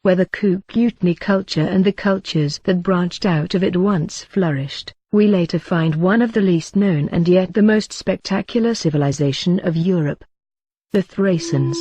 where the Kukutni culture and the cultures that branched out of it once flourished, we later find one of the least known and yet the most spectacular civilization of Europe: the Thracians.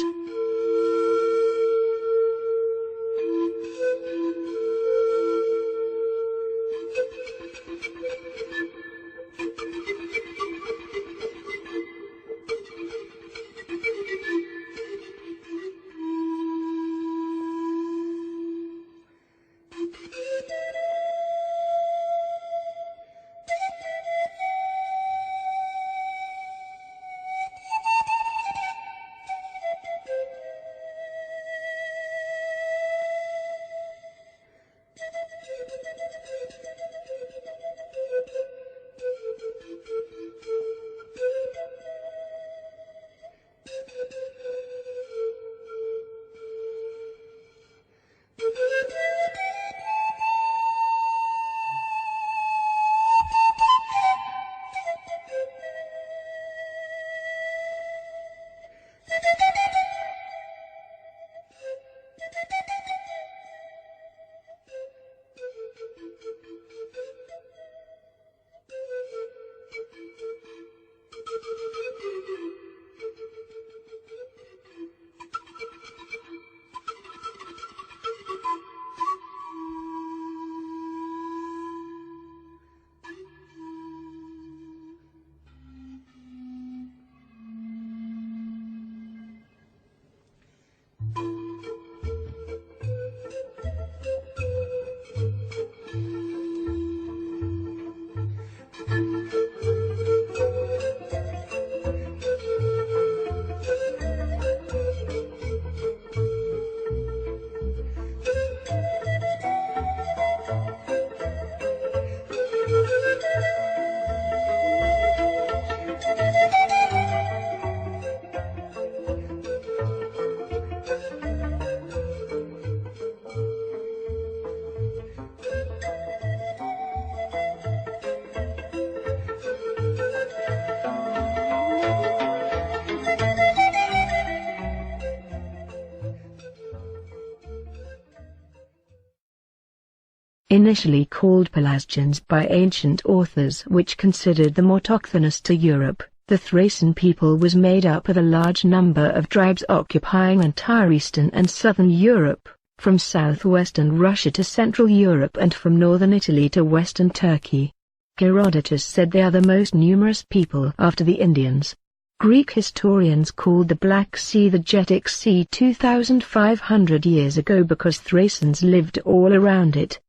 Initially called Pelasgians by ancient authors which considered them autochthonous to Europe, the Thracian people was made up of a large number of tribes occupying entire Eastern and Southern Europe, from southwestern Russia to Central Europe and from northern Italy to western Turkey. Herodotus said they are the most numerous people after the Indians. Greek historians called the Black Sea the Getic Sea 2,500 years ago because Thracians lived all around it.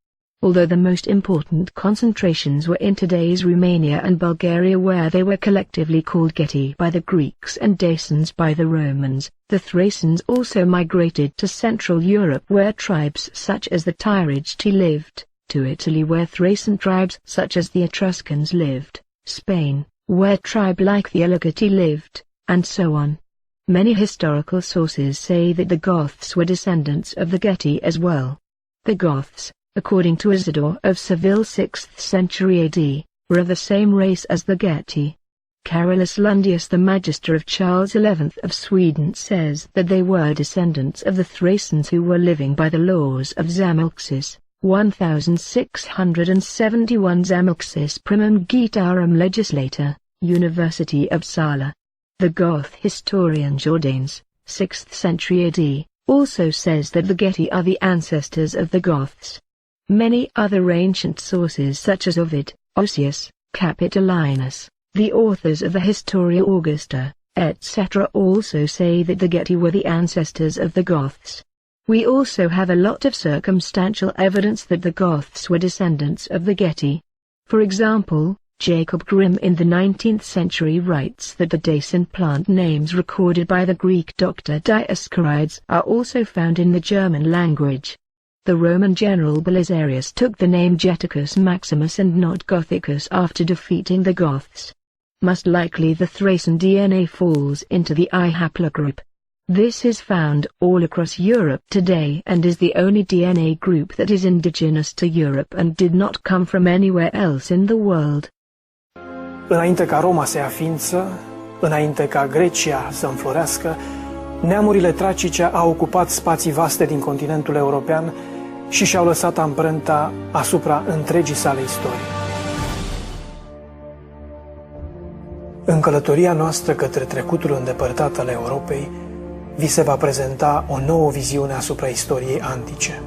Although the most important concentrations were in today's Romania and Bulgaria, where they were collectively called Geti by the Greeks and Dacians by the Romans, the Thracians also migrated to Central Europe where tribes such as the Tracii lived, to Italy where Thracian tribes such as the Etruscans lived, Spain, where tribe like the Allegati lived, and so on. Many historical sources say that the Goths were descendants of the Geti as well. The Goths, according to Isidore of Seville 6th century AD, were of the same race as the Geti. Carolus Lundius, the Magister of Charles XI of Sweden, says that they were descendants of the Thracians who were living by the laws of Zamolxis, 1671 Zamolxis primum Gitarum legislator, University of Uppsala. The Goth historian Jordanes, 6th century AD, also says that the Geti are the ancestors of the Goths. Many other ancient sources such as Ovid, Osius, Capitolinus, the authors of the Historia Augusta, etc. also say that the Geti were the ancestors of the Goths. We also have a lot of circumstantial evidence that the Goths were descendants of the Geti. For example, Jacob Grimm in the 19th century writes that the Dacian plant names recorded by the Greek doctor Dioscorides are also found in the German language. The Roman general Belisarius took the name Geticus Maximus and not Gothicus after defeating the Goths. Most likely the Thracian DNA falls into the I haplogroup. This is found all across Europe today and is the only DNA group that is indigenous to Europe and did not come from anywhere else in the world. Înainte ca Roma să ia ființă, înainte ca Grecia să înflorească, Neamurile tracice au ocupat spații vaste din continentul european și și-au lăsat amprenta asupra întregii sale istorii. În călătoria noastră către trecutul îndepărtat al Europei, vi se va prezenta o nouă viziune asupra istoriei antice.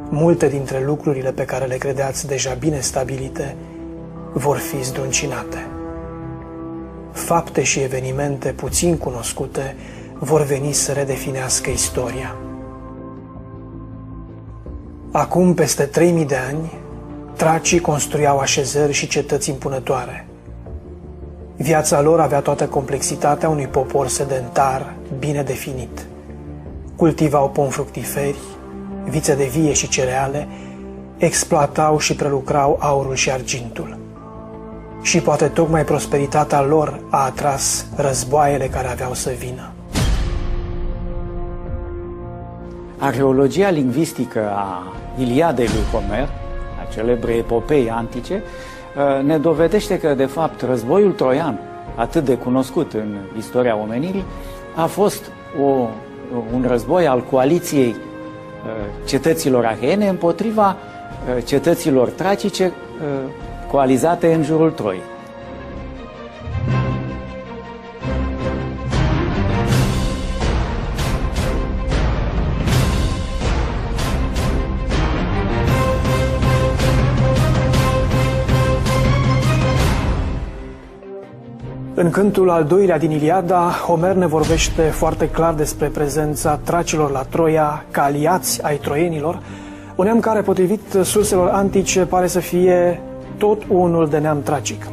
Multe dintre lucrurile pe care le credeați deja bine stabilite vor fi zdruncinate. Fapte și evenimente puțin cunoscute vor veni să redefinească istoria. Acum, peste 3000 de ani, tracii construiau așezări și cetăți impunătoare. Viața lor avea toată complexitatea unui popor sedentar, bine definit. Cultivau pomi fructiferi, vițe de vie și cereale, exploatau și prelucrau aurul și argintul. Și poate tocmai prosperitatea lor a atras războaiele care aveau să vină. Arheologia lingvistică a Iliadei lui Homer, a celebrei epopei antice, ne dovedește că, de fapt, războiul troian, atât de cunoscut în istoria omenirii, a fost un război al coaliției cetăților aheene împotriva cetăților tracice coalizate în jurul Troiei. În cântul al doilea din Iliada, Homer ne vorbește foarte clar despre prezența tracilor la Troia ca aliați ai troienilor, un neam care, potrivit surselor antice, pare să fie tot unul de neam tracic.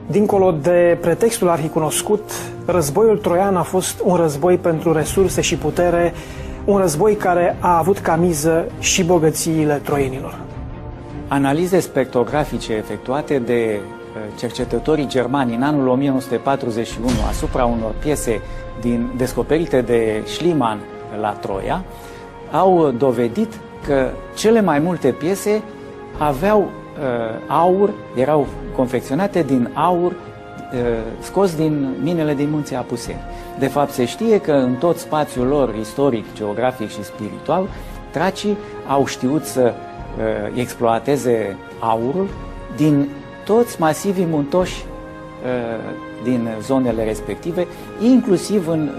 Dincolo de pretextul arhicunoscut, războiul troian a fost un război pentru resurse și putere, un război care a avut ca miză și bogățiile troienilor. Analize spectrografice efectuate de cercetătorii germani în anul 1941 asupra unor piese descoperite de Schliemann la Troia au dovedit că cele mai multe piese aveau aur, erau confecționate din aur scos din minele din munții Apuseni. De fapt, se știe că în tot spațiul lor istoric, geografic și spiritual, tracii au știut să exploateze aurul din toți masivii muntoși din zonele respective, inclusiv în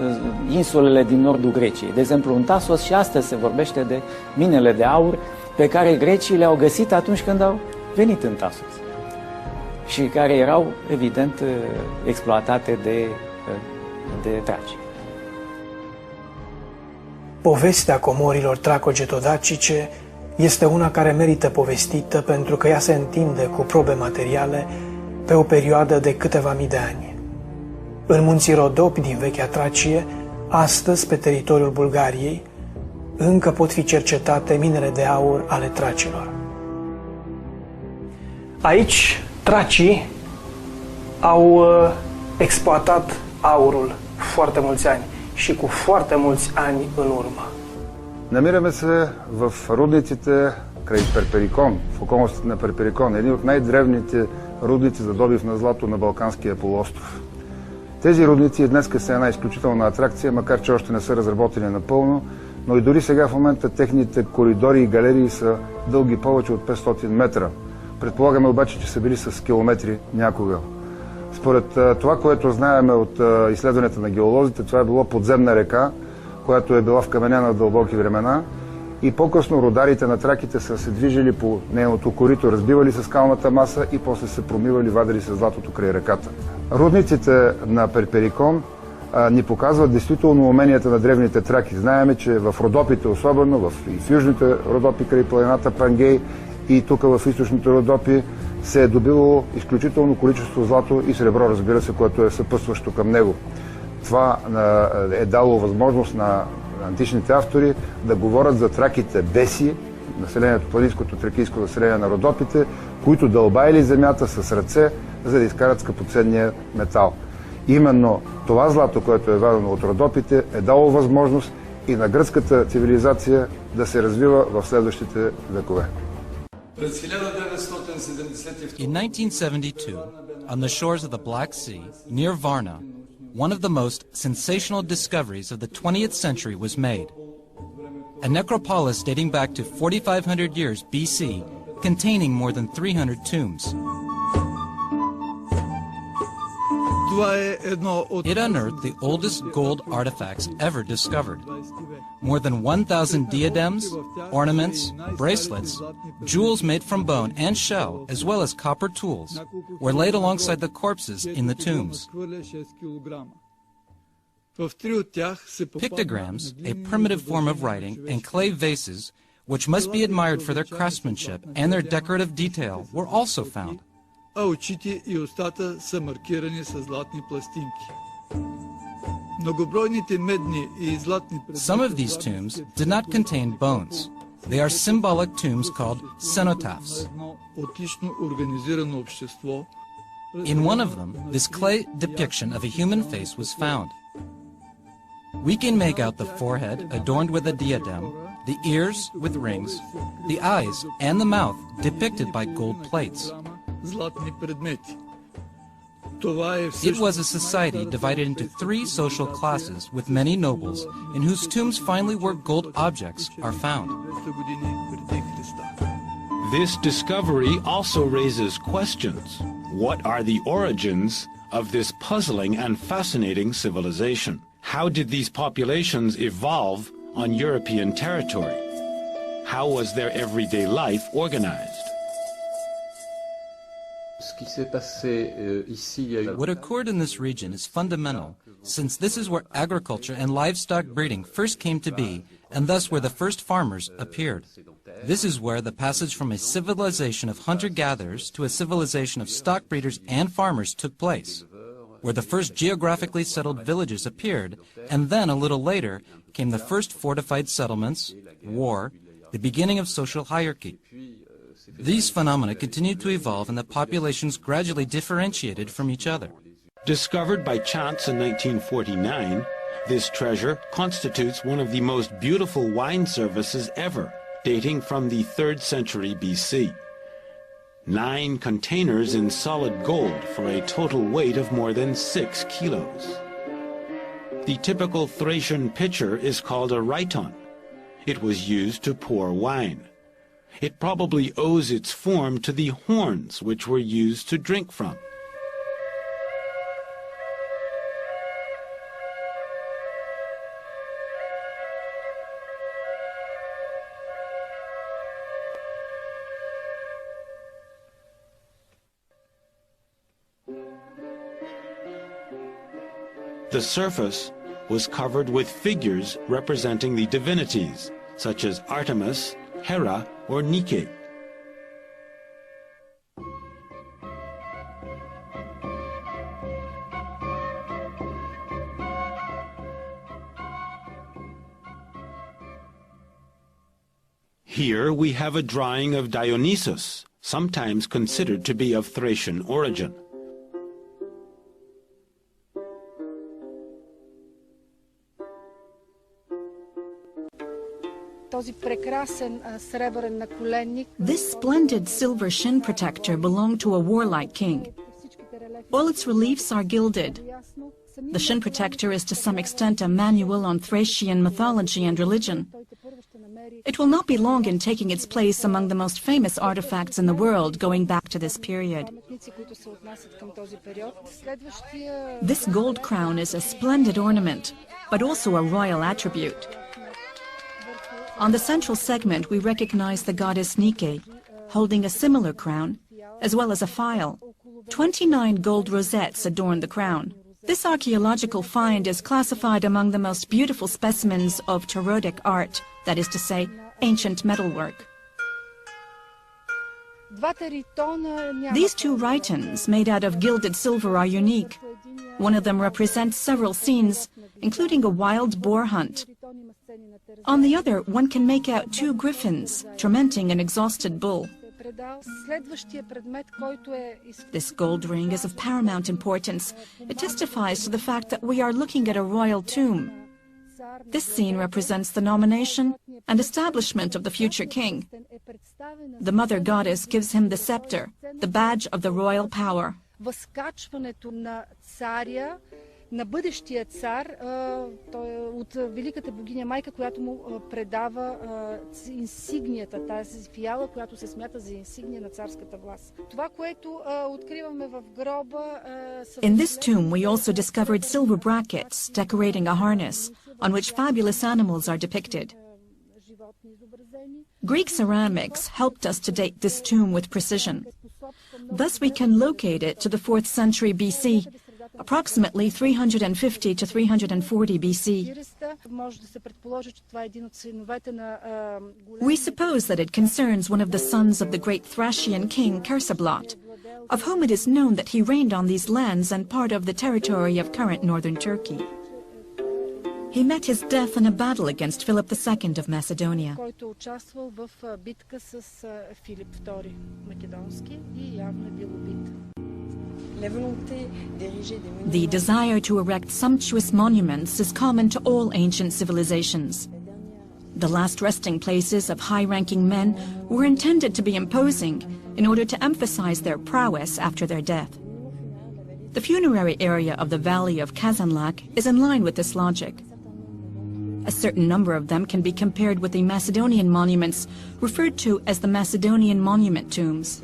insulele din nordul Greciei. De exemplu, în Tasos și astăzi se vorbește de minele de aur pe care grecii le-au găsit atunci când au venit în Tasos și care erau, evident, exploatate de traci. Povestea comorilor traco-getodacice este una care merită povestită pentru că ea se întinde cu probe materiale pe o perioadă de câteva mii de ani. În munții Rodopi din vechea Tracie, astăzi pe teritoriul Bulgariei, încă pot fi cercetate minele de aur ale tracilor. Aici, tracii au exploatat aurul foarte mulți ani și cu foarte mulți ani în urmă. Намираме се в рудниците край Перперикон, в околностите на Перперикон, един от най-древните рудници за добив на злато на Балканския полуостров. Тези рудници днес са една изключителна атракция, макар че още не са разработени напълно, но и дори сега в момента техните коридори и галерии са дълги повече от 500 метра. Предполагаме обаче, че са били с километри някога. Според това, което знаеме от изследванията на геолозите, това е било подземна река, която е била вкаменена в дълбоки времена, и по-късно родарите на траките са се движили по нейното корито, разбивали се скалната маса и после се промивали, вадили се златото край реката. Рудниците на Перперикон ни показват действително уменията на древните траки. Знаеме, че в Родопите особено, и в южните Родопи край планината Пангей и тук в източните Родопи се е добило изключително количество злато и сребро, разбира се, което е съпътстващо към него. Това е дало възможност на античните автори да говорят за траките беси, населението, планинското тракийско население на Родопите, които дълбаели земята с ръце, за да изкарат скъпоценния метал. Именно това злато, което е вадено от Родопите, е дало възможност и на гръцката цивилизация да се развива в следващите векове. In 1972, on the shores of the Black Sea, near Varna, one of the most sensational discoveries of the 20th century was made. A necropolis dating back to 4,500 years BC, containing more than 300 tombs. It unearthed the oldest gold artifacts ever discovered. More than 1,000 diadems, ornaments, bracelets, jewels made from bone and shell, as well as copper tools, were laid alongside the corpses in the tombs. Pictograms, a primitive form of writing, and clay vases, which must be admired for their craftsmanship and their decorative detail, were also found. Очите и устата са маркирани с златни пластинки. Some of these tombs did not contain bones. They are symbolic tombs called cenotaphs. In one of them, this clay depiction of a human face was found. We can make out the forehead adorned with a diadem, the ears with rings, the eyes and the mouth depicted by gold plates. It was a society divided into 3 social classes with many nobles, in whose tombs finally where gold objects are found. This discovery also raises questions. What are the origins of this puzzling and fascinating civilization? How did these populations evolve on European territory? How was their everyday life organized? What occurred in this region is fundamental, since this is where agriculture and livestock breeding first came to be, and thus where the first farmers appeared. This is where the passage from a civilization of hunter-gatherers to a civilization of stock breeders and farmers took place, where the first geographically settled villages appeared, and then a little later came the first fortified settlements, war, the beginning of social hierarchy. These phenomena continued to evolve and the populations gradually differentiated from each other. Discovered by chance in 1949, this treasure constitutes one of the most beautiful wine services ever, dating from the 3rd century BC. 9 containers in solid gold for a total weight of more than 6 kilos. The typical Thracian pitcher is called a rhyton. It was used to pour wine. It probably owes its form to the horns which were used to drink from. The surface was covered with figures representing the divinities, such as Artemis, Hera, or Nike. Here we have a drawing of Dionysus, sometimes considered to be of Thracian origin. This splendid silver shin protector belonged to a warlike king. All its reliefs are gilded. The shin protector is to some extent a manual on Thracian mythology and religion. It will not be long in taking its place among the most famous artifacts in the world going back to this period. This gold crown is a splendid ornament, but also a royal attribute. On the central segment, we recognize the goddess Nike, holding a similar crown, as well as a phial. 29 gold rosettes adorn the crown. This archaeological find is classified among the most beautiful specimens of Tarotic art, that is to say, ancient metalwork. These 2 rhytons, made out of gilded silver, are unique. One of them represents several scenes, including a wild boar hunt. On the other, one can make out 2 griffins tormenting an exhausted bull. This gold ring is of paramount importance. It testifies to the fact that we are looking at a royal tomb. This scene represents the nomination and establishment of the future king. The mother goddess gives him the scepter, the badge of the royal power. на бъдещия цар, той е от великата богиня майка, която му предава инсигнията, тази фиала, която се смята за инсигния на царската власт. Това, което откриваме в гроба... In this tomb we also discovered silver brackets decorating a harness on which fabulous animals are depicted. Greek ceramics helped us to date this tomb with precision. Thus we can locate it to the 4th century BC, approximately 350 to 340 BC. We suppose that it concerns one of the sons of the great Thracian king Kersablot, of whom it is known that he reigned on these lands and part of the territory of current northern Turkey. He met his death in a battle against Philip II of Macedonia. The desire to erect sumptuous monuments is common to all ancient civilizations. The last resting places of high-ranking men were intended to be imposing in order to emphasize their prowess after their death. The funerary area of the valley of Kazanlak is in line with this logic. A certain number of them can be compared with the Macedonian monuments referred to as the Macedonian monument tombs.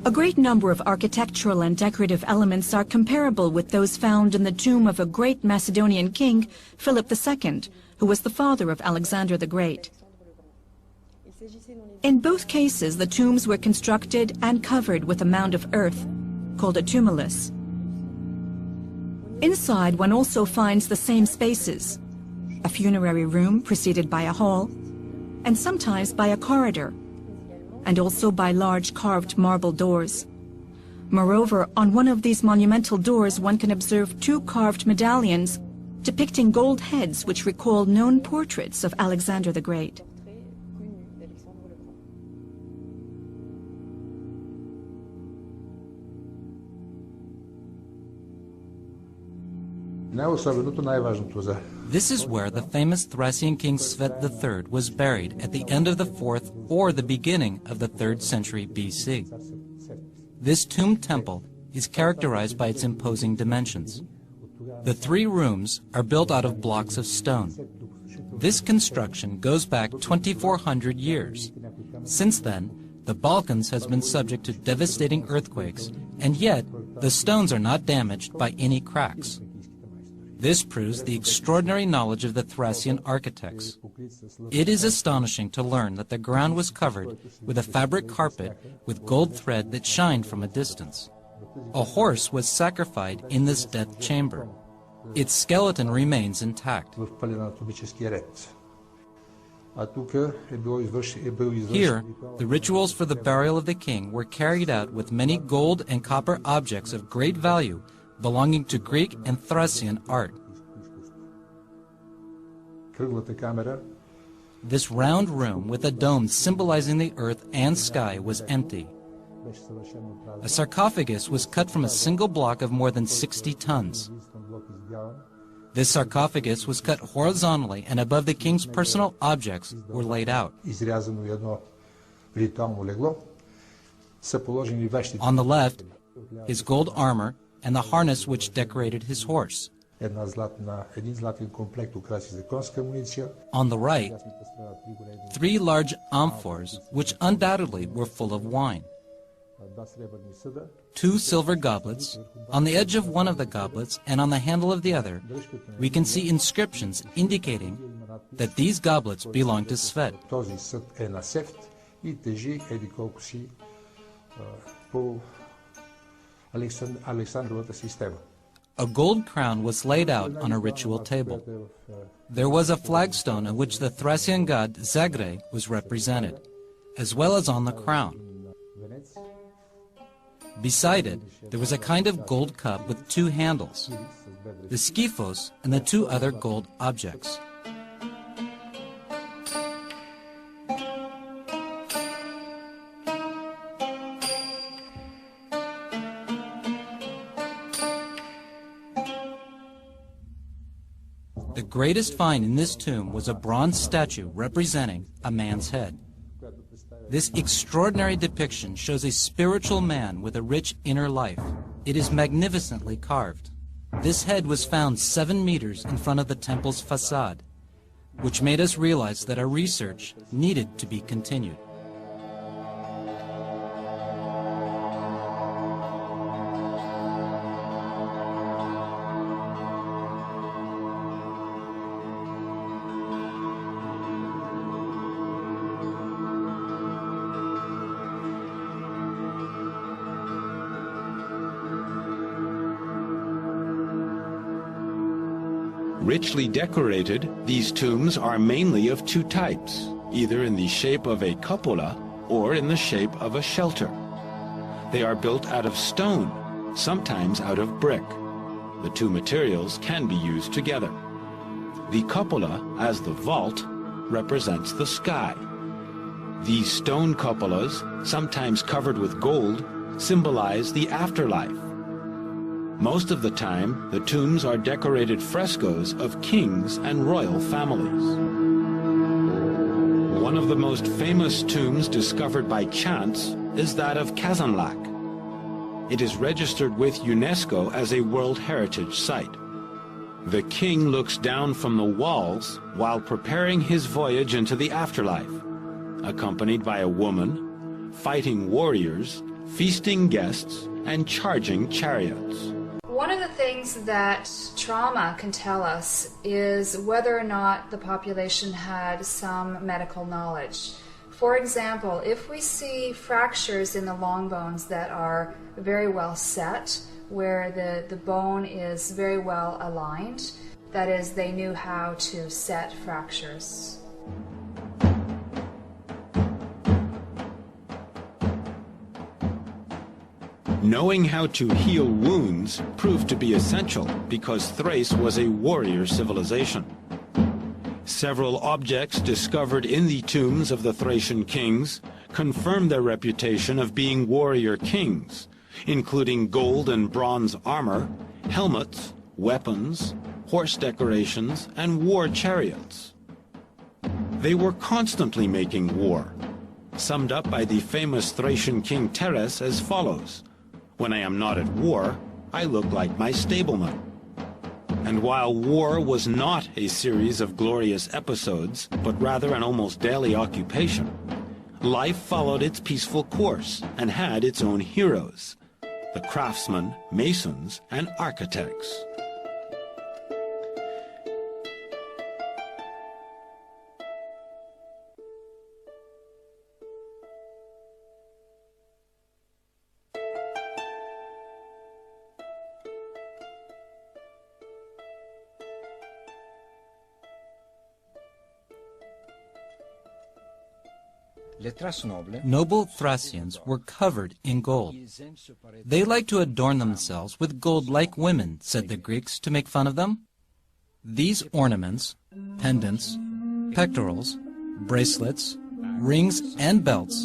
A great number of architectural and decorative elements are comparable with those found in the tomb of a great Macedonian king, Philip II, who was the father of Alexander the Great. In both cases, the tombs were constructed and covered with a mound of earth, called a tumulus. Inside, one also finds the same spaces: a funerary room preceded by a hall, and sometimes by a corridor, and also by large carved marble doors. Moreover, on one of these monumental doors one can observe 2 carved medallions depicting gold heads which recall known portraits of Alexander the Great. This is where the famous Thracian king Svet III was buried at the end of the 4th or the beginning of the 3rd century BC. This tomb temple is characterized by its imposing dimensions. The 3 rooms are built out of blocks of stone. This construction goes back 2,400 years. Since then, the Balkans has been subject to devastating earthquakes, and yet the stones are not damaged by any cracks. This proves the extraordinary knowledge of the Thracian architects. It is astonishing to learn that the ground was covered with a fabric carpet with gold thread that shined from a distance. A horse was sacrificed in this death chamber. Its skeleton remains intact. Here, the rituals for the burial of the king were carried out with many gold and copper objects of great value belonging to Greek and Thracian art. This round room with a dome symbolizing the earth and sky was empty. A sarcophagus was cut from a single block of more than 60 tons. This sarcophagus was cut horizontally, and above the king's personal objects were laid out. On the left, his gold armor and the harness which decorated his horse. On the right, 3 large amphors, which undoubtedly were full of wine. 2 silver goblets. On the edge of one of the goblets and on the handle of the other, we can see inscriptions indicating that these goblets belong to Svet. A gold crown was laid out on a ritual table. There was a flagstone on which the Thracian god Zagre was represented, as well as on the crown. Beside it, there was a kind of gold cup with 2 handles, the skyphos and the 2 other gold objects. The greatest find in this tomb was a bronze statue representing a man's head. This extraordinary depiction shows a spiritual man with a rich inner life. It is magnificently carved. This head was found 7 meters in front of the temple's facade, which made us realize that our research needed to be continued. Richly decorated, these tombs are mainly of two types, either in the shape of a cupola or in the shape of a shelter. They are built out of stone, sometimes out of brick. The two materials can be used together. The cupola, as the vault, represents the sky. These stone cupolas, sometimes covered with gold, symbolize the afterlife. Most of the time, the tombs are decorated frescoes of kings and royal families. One of the most famous tombs discovered by chance is that of Kazanlak. It is registered with UNESCO as a World Heritage Site. The king looks down from the walls while preparing his voyage into the afterlife, accompanied by a woman, fighting warriors, feasting guests, and charging chariots. One of the things that trauma can tell us is whether or not the population had some medical knowledge. For example, if we see fractures in the long bones that are very well set, where the bone is very well aligned, that is, they knew how to set fractures. Knowing how to heal wounds proved to be essential because Thrace was a warrior civilization. Several objects discovered in the tombs of the Thracian kings confirm their reputation of being warrior kings, including gold and bronze armor, helmets, weapons, horse decorations, and war chariots. They were constantly making war, summed up by the famous Thracian king Teres as follows: "When I am not at war, I look like my stableman." And while war was not a series of glorious episodes, but rather an almost daily occupation, life followed its peaceful course and had its own heroes, the craftsmen, masons, and architects. Noble Thracians were covered in gold. They liked to adorn themselves with gold like women, said the Greeks, to make fun of them. These ornaments, pendants, pectorals, bracelets, rings, and belts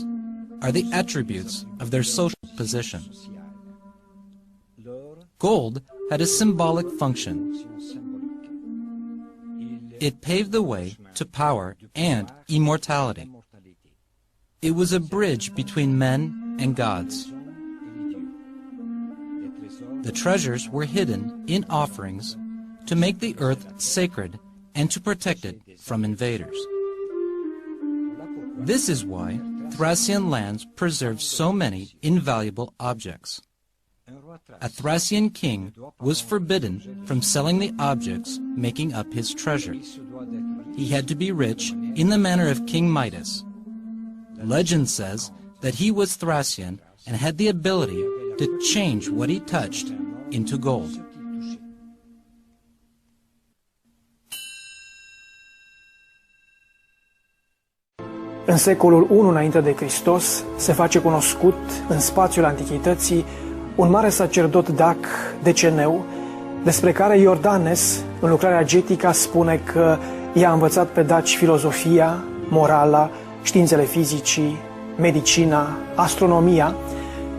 are the attributes of their social position. Gold had a symbolic function. It paved the way to power and immortality. It was a bridge between men and gods. The treasures were hidden in offerings to make the earth sacred and to protect it from invaders. This is why Thracian lands preserve so many invaluable objects. A Thracian king was forbidden from selling the objects making up his treasure. He had to be rich in the manner of King Midas. Legend says that he was Thracian and had the ability to change what he touched into gold. În secolul I înainte de Hristos se face cunoscut în spațiul antichității un mare sacerdot dac, Deceneu, despre care Iordanes, în lucrarea Getica, spune că i-a învățat pe daci filozofia, morala, științele fizicii, medicina, astronomia,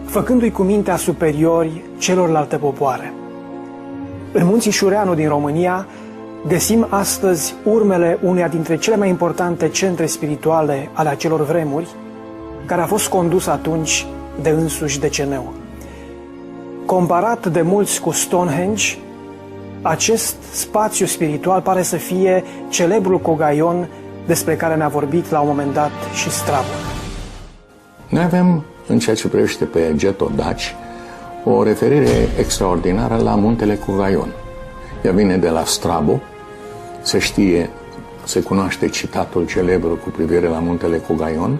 făcându-i cu mintea superiori celorlalte popoare. În munții Șureanu din România găsim astăzi urmele uneia dintre cele mai importante centre spirituale ale acelor vremuri, care a fost condus atunci de însuși Deceneu. Comparat de mulți cu Stonehenge, acest spațiu spiritual pare să fie celebrul Cogaion despre care ne-a vorbit la un moment dat și Strabo. Noi avem, în ceea ce privește pe getodaci, o referire extraordinară la muntele Cogaion. Ea vine de la Strabo, se știe, se cunoaște citatul celebru cu privire la muntele Cogaion,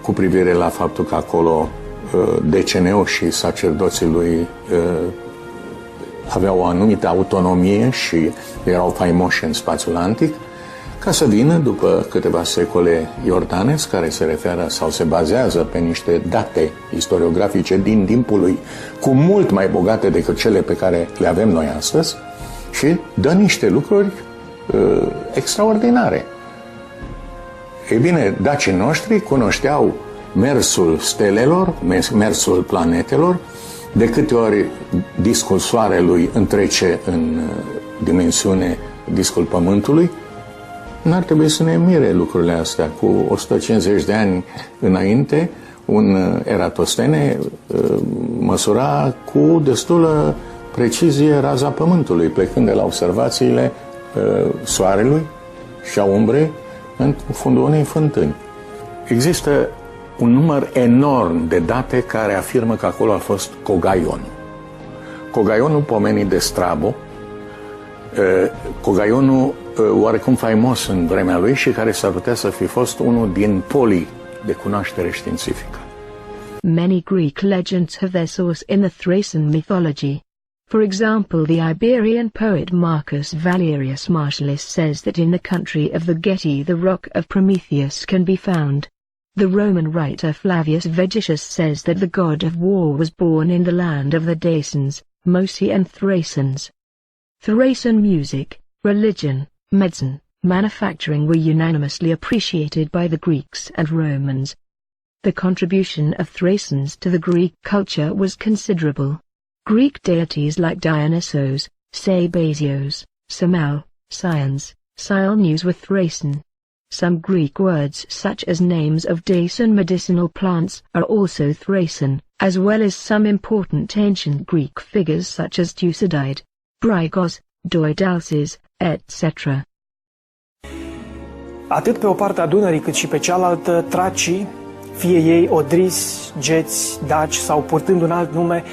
cu privire la faptul că acolo Deceneu și sacerdoții lui aveau o anumită autonomie și erau faimoși în spațiul antic, ca să vină după câteva secole iordanes, care se referă sau se bazează pe niște date istoriografice din timpul lui, cu mult mai bogate decât cele pe care le avem noi astăzi, și dă niște lucruri extraordinare. Ei bine, dacii noștri cunoșteau mersul stelelor, mersul planetelor, de câte ori discul Soarelui întrece în dimensiune discul Pământului. N-ar trebui să ne mire lucrurile astea. Cu 150 de ani înainte, un Eratostene măsura cu destulă precizie raza Pământului, plecând de la observațiile Soarelui și a umbrei în fundul unei fântâni. Există un număr enorm de date care afirmă că acolo a fost Cogaion. Cogaionul pomenit de Strabo, Cogaionul oarecum faimos în vremea lui și care s-ar putea să fi fost unul din polii de cunoaștere științifică. Many Greek legends have their source in the Thracian mythology. For example, the Iberian poet Marcus Valerius Martialis says that in the country of the Getae the rock of Prometheus can be found. The Roman writer Flavius Vegetius says that the god of war was born in the land of the Dacians, Mosi and Thracians. Thracian music, religion, medicine, manufacturing were unanimously appreciated by the Greeks and Romans. The contribution of Thracians to the Greek culture was considerable. Greek deities like Dionysos, Sabazios, Semel, Science, Silneus were Thracian. Some Greek words such as names of Dacian medicinal plants are also Thracian, as well as some important ancient Greek figures such as Thucydide, Brygos, Doidalces, etc. Atât pe o parte a Dunării cât și pe cealaltă, tracii, fie ei odrisi, geți, daci sau purtând un alt nume,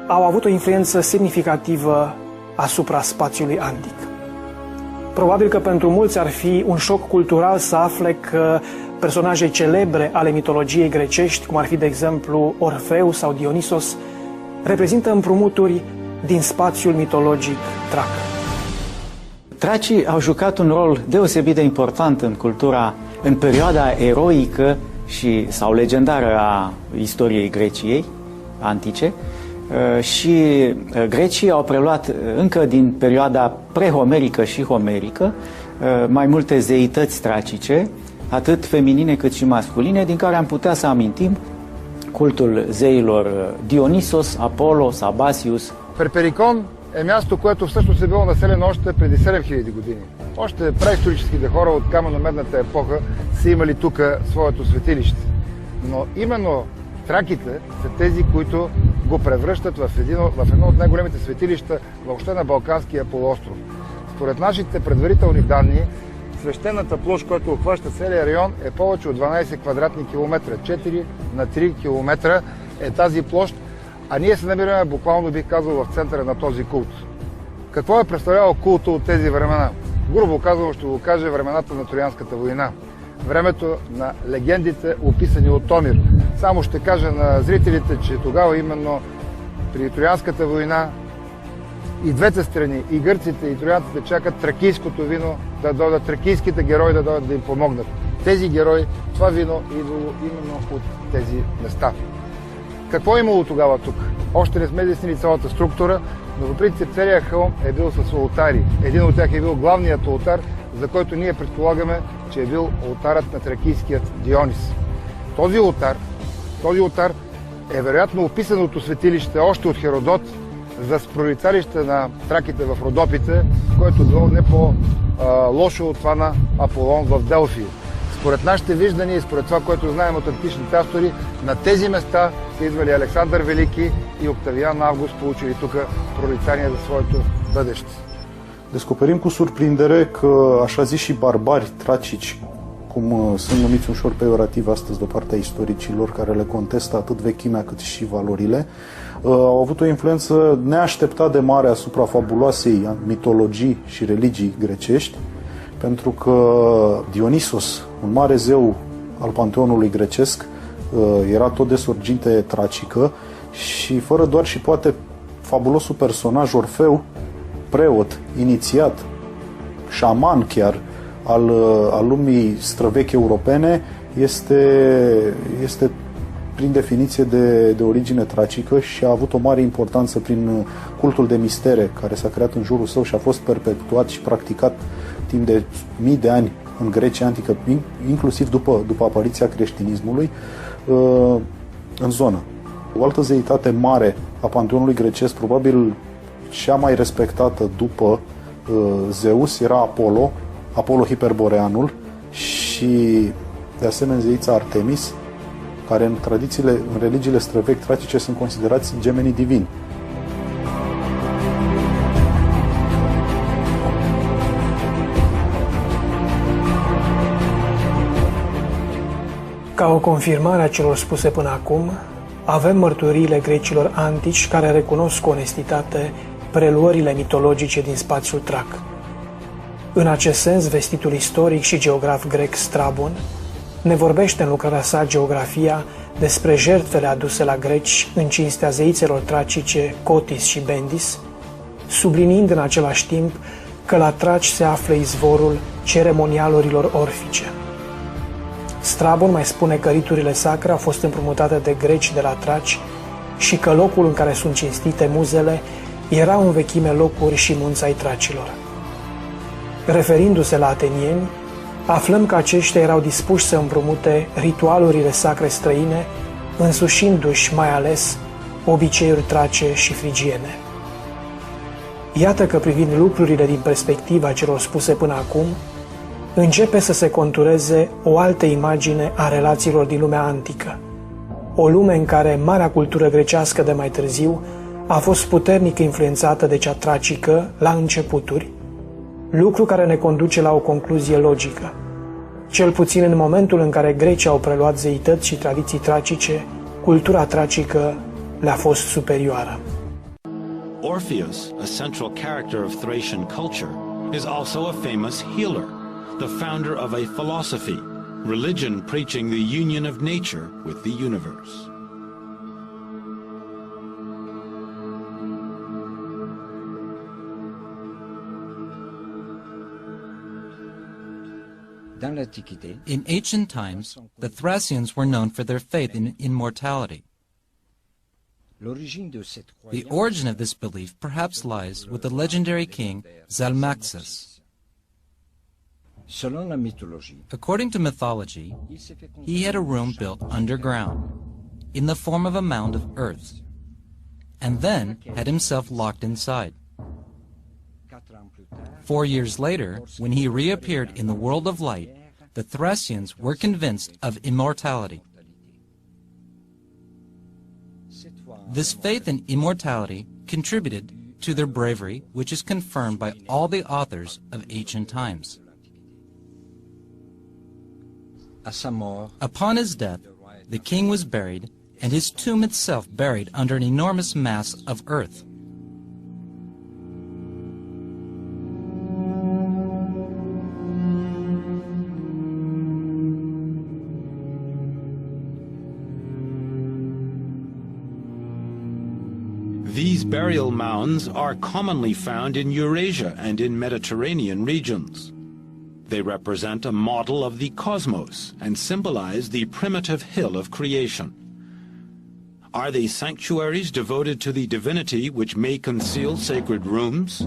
au avut o influență semnificativă asupra spațiului antic. Probabil că pentru mulți ar fi un șoc cultural să afle că personaje celebre ale mitologiei grecești, cum ar fi de exemplu Orfeu sau Dionisos, reprezintă împrumuturi din spațiul mitologic trac. Tracii au jucat un rol deosebit de important în cultura, în perioada eroică sau legendară a istoriei Greciei antice, și grecii au preluat încă din perioada prehomerică și homerică mai multe zeități tracice, atât feminine cât și masculine, din care am putea să amintim cultul zeilor Dionisos, Apollo, Sabasius. Перперикон е място, което всъщност е било населено още преди 7000 години. Още преисторическите хора от камено-медната епоха са имали тук своето светилище. Но именно траките са тези, които го превръщат в едно от най-големите светилища въобще на Балканския полуостров. Според нашите предварителни данни, свещената площ, която обхваща целия район, е повече от 12 квадратни километра. 4 на 3 километра е тази площ, а ние се намираме буквално, бих казал, в центъра на този култ. Какво е представлявал култа от тези времена? Грубо казано ще го кажа, времената на Троянската война. Времето на легендите, описани от Томир. Само ще кажа на зрителите, че тогава именно при Троянската война и двете страни, и гърците, и троянците чакат тракийското вино да дойдат, тракийските герои да дойдат да им помогнат. Тези герои, това вино е идвало именно от тези места. Какво е имало тогава тук? Още не сме изяснили цялата структура, но по принцип целият хълм е бил с олтари. Един от тях е бил главният олтар, за който ние предполагаме, че е бил олтарът на тракийският Дионис. Този олтар е вероятно описаното светилище още от Херодот за прорицалище на траките в Родопите, което било не по-лошо от това на Аполон в Делфи. Според нашите виждания и според това, което знаем от античните автори, на тези места са идвали Александър Велики и Octavian Август, получили тук прорицание за своето бъдеще. Descoperim cu surprindere că așa ziși barbari tracici, cum sunt numiți ușor peiorativ astăzi de partea istoricilor care le contestă atât vechimea cât și valorile, au avut o influență neașteptat de mare asupra fabuloasei mitologii și religii grecești, pentru că Dionisos, un mare zeu al panteonului grecesc, era tot de sorginte tracică și fără doar și poate fabulosul personaj Orfeu, preot, inițiat, șaman chiar, al lumii străvechi europene, este prin definiție de origine tracică și a avut o mare importanță prin cultul de mistere care s-a creat în jurul său și a fost perpetuat și practicat timp de mii de ani în Grecia antică, inclusiv după apariția creștinismului în zonă. O altă zeitate mare a panteonului grecesc, probabil cea mai respectată după Zeus, era Apollo Hiperboreanul și de asemenea zeița Artemis, care în religiile străvechi tracice sunt considerați gemenii divini. Ca o confirmare a celor spuse până acum, avem mărturiile grecilor antici care recunosc cu onestitate preluările mitologice din spațiul trac. În acest sens, vestitul istoric și geograf grec Strabon ne vorbește în lucrarea sa Geografia despre jertfele aduse la greci în cinstea zeițelor tracice Cotis și Bendis, subliniind în același timp că la traci se află izvorul ceremonialurilor orfice. Strabon mai spune că riturile sacre au fost împrumutate de greci de la traci și că locul în care sunt cinstite muzele era în vechime locuri și munți ai tracilor. Referindu-se la atenieni, aflăm că aceștia erau dispuși să împrumute ritualurile sacre străine, însușindu-și mai ales obiceiuri trace și frigiene. Iată că privind lucrurile din perspectiva celor spuse până acum, începe să se contureze o altă imagine a relațiilor din lumea antică, o lume în care marea cultură grecească de mai târziu a fost puternic influențată de cea tracică la începuturi, lucru care ne conduce la o concluzie logică. Cel puțin în momentul în care grecii au preluat zeități și tradiții tracice, cultura tracică le-a fost superioară. Orpheus, a central character of Thracian culture, is also a famous healer, the founder of a philosophy, religion preaching the union of nature with the universe. In ancient times, the Thracians were known for their faith in immortality. The origin of this belief perhaps lies with the legendary king Zalmaxis. According to mythology, he had a room built underground, in the form of a mound of earth, and then had himself locked inside. 4 years later, when he reappeared in the world of light, the Thracians were convinced of immortality. This faith in immortality contributed to their bravery, which is confirmed by all the authors of ancient times. Upon his death, the king was buried, and his tomb itself buried under an enormous mass of earth. These burial mounds are commonly found in Eurasia and in Mediterranean regions. They represent a model of the cosmos and symbolize the primitive hill of creation. Are they sanctuaries devoted to the divinity which may conceal sacred rooms?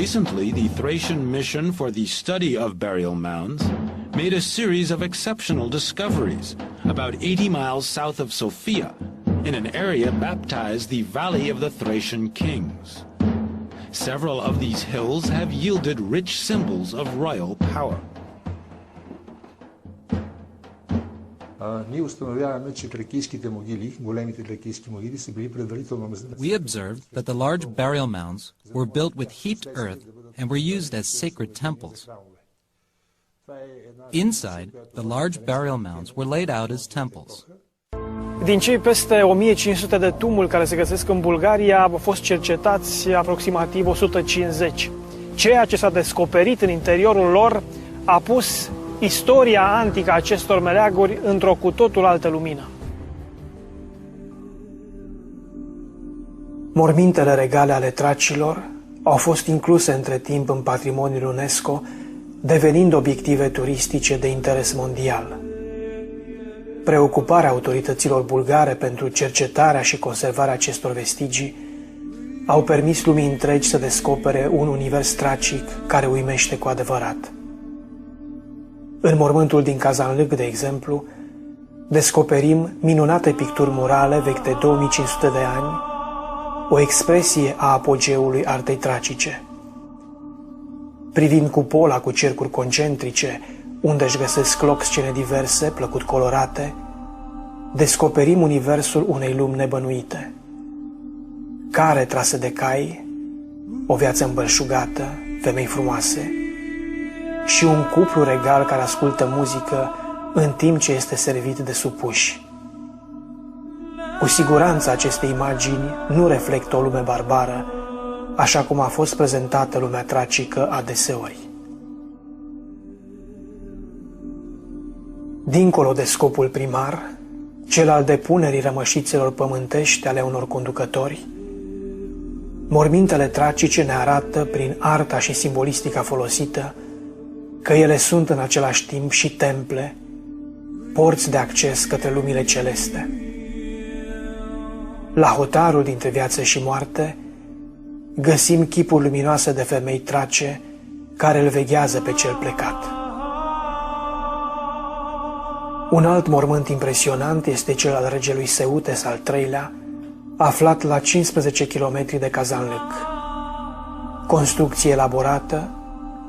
Recently, the Thracian Mission for the Study of Burial Mounds made a series of exceptional discoveries about 80 miles south of Sofia, in an area baptized the Valley of the Thracian Kings. Several of these hills have yielded rich symbols of royal power. ние установяваме, че тракийските могили, големите тракийски могили, са били предварително... We observed that the large burial mounds were built with heaped earth and were used as sacred temples. Inside, the large burial mounds were laid out as temples. Din cei peste 1500 de tumuli care se găsesc în Bulgaria, au fost cercetați aproximativ 150. Ceea ce s-a descoperit în interiorul lor a pus istoria antică a acestor meleaguri într-o cu totul altă lumină. Mormintele regale ale tracilor au fost incluse între timp în patrimoniul UNESCO, devenind obiective turistice de interes mondial. Preocuparea autorităților bulgare pentru cercetarea și conservarea acestor vestigii au permis lumii întregi să descopere un univers tracic care uimește cu adevărat. În mormântul din Kazanlâk, de exemplu, descoperim minunate picturi murale vechi de 2500 de ani, o expresie a apogeului artei tracice. Privind cupola cu cercuri concentrice, unde își găsesc loc scene diverse, plăcut colorate, descoperim universul unei lumi nebănuite. Care trase de cai, o viață îmbălșugată, femei frumoase și un cuplu regal care ascultă muzică în timp ce este servit de supuși. Cu siguranță aceste imagini nu reflectă o lume barbară, așa cum a fost prezentată lumea tracică adeseori. Dincolo de scopul primar, cel al depunerii rămășițelor pământești ale unor conducători, mormintele tracice ne arată, prin arta și simbolistica folosită, că ele sunt în același timp și temple, porți de acces către lumile celeste. La hotarul dintre viață și moarte, găsim chipuri luminoase de femei trace care îl veghează pe cel plecat. Un alt mormânt impresionant este cel al regelui Seutes al III-lea, aflat la 15 km de Kazanlâk. Construcție elaborată,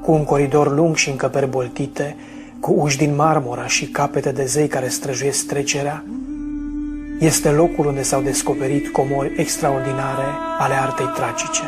cu un coridor lung și încăperi boltite, cu uși din marmură și capete de zei care străjuiesc trecerea, este locul unde s-au descoperit comori extraordinare ale artei tracice.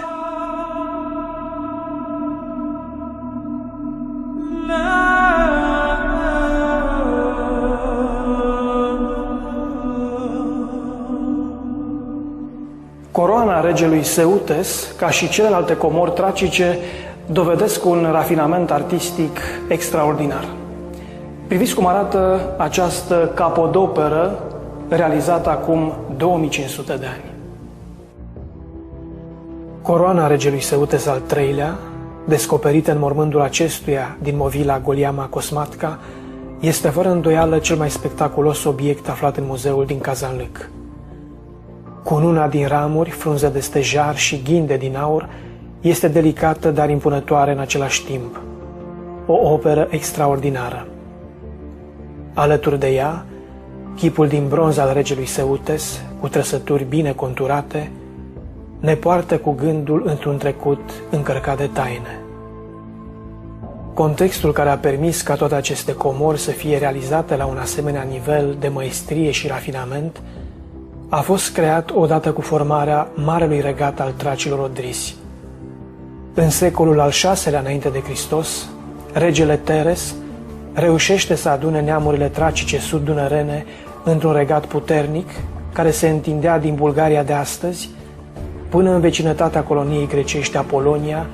Coroana regelui Seutes, ca și celelalte comori tracice, dovedesc un rafinament artistic extraordinar. Priviți cum arată această capodoperă realizată acum 2500 de ani. Coroana regelui Seutes al III-lea, descoperită în mormântul acestuia din Movila Goliama Cosmatca, este fără îndoială cel mai spectaculos obiect aflat în muzeul din Kazanlâk. Cununa din ramuri, frunze de stejar și ghinde din aur este delicată, dar impunătoare în același timp. O operă extraordinară. Alături de ea, chipul din bronz al regelui Seutes, cu trăsături bine conturate, ne poartă cu gândul într-un trecut încărcat de taine. Contextul care a permis ca toate aceste comori să fie realizate la un asemenea nivel de măestrie și rafinament a fost creat odată cu formarea Marelui Regat al Tracilor Odrisi. În secolul al VI-lea înainte de Hristos, regele Teres reușește să adune neamurile tracice sud-dunărene într-un regat puternic care se întindea din Bulgaria de astăzi până în vecinătatea coloniei grecești Apolonia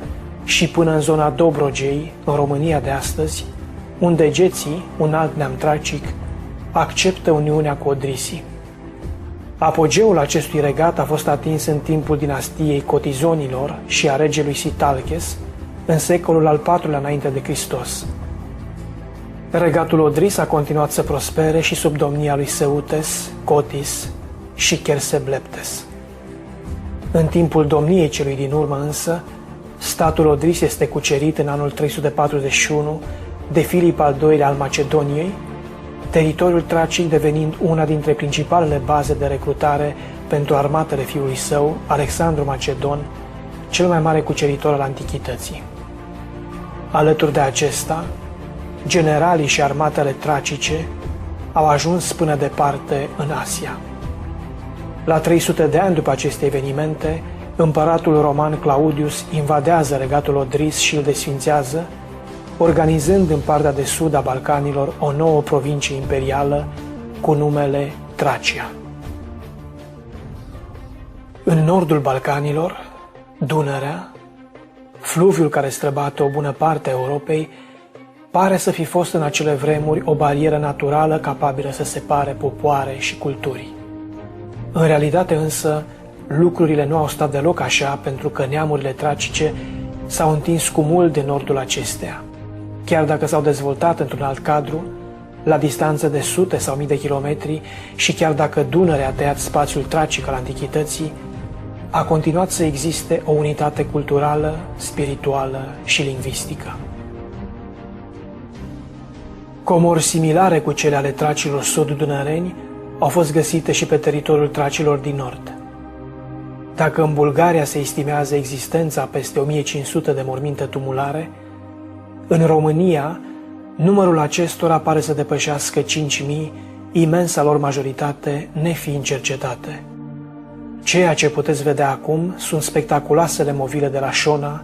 și până în zona Dobrogei, în România de astăzi, unde geții, un alt neam tracic, acceptă uniunea cu odrisii. Apogeul acestui regat a fost atins în timpul dinastiei Cotizonilor și a regelui Sitalches, în secolul al IV-lea înainte de Hristos. Regatul Odris a continuat să prospere și sub domnia lui Seutes, Cotis și Chersebleptes. În timpul domniei celui din urmă însă, statul Odris este cucerit în anul 341 de Filip al II-lea al Macedoniei, teritoriul tracic devenind una dintre principalele baze de recrutare pentru armatele fiului său, Alexandru Macedon, cel mai mare cuceritor al antichității. Alături de acesta, generalii și armatele tracice au ajuns până departe în Asia. La 300 de ani după aceste evenimente, împăratul roman Claudius invadează regatul Odris și îl desfințează, organizând în partea de sud a Balcanilor o nouă provincie imperială cu numele Tracia. În nordul Balcanilor, Dunărea, fluviul care străbate o bună parte a Europei, pare să fi fost în acele vremuri o barieră naturală capabilă să separe popoare și culturi. În realitate însă, lucrurile nu au stat deloc așa, pentru că neamurile tracice s-au întins cu mult de nordul acesteia. Chiar dacă s-au dezvoltat într-un alt cadru, la distanță de sute sau mii de kilometri, și chiar dacă Dunărea a tăiat spațiul tracic al antichității, a continuat să existe o unitate culturală, spirituală și lingvistică. Comori similare cu cele ale tracilor sud-dunăreni au fost găsite și pe teritoriul tracilor din nord. Dacă în Bulgaria se estimează existența peste 1500 de morminte tumulare, în România numărul acestora pare să depășească 5000, imensa lor majoritate nefiind cercetate. Ceea ce puteți vedea acum sunt spectaculoasele movile de la Șona,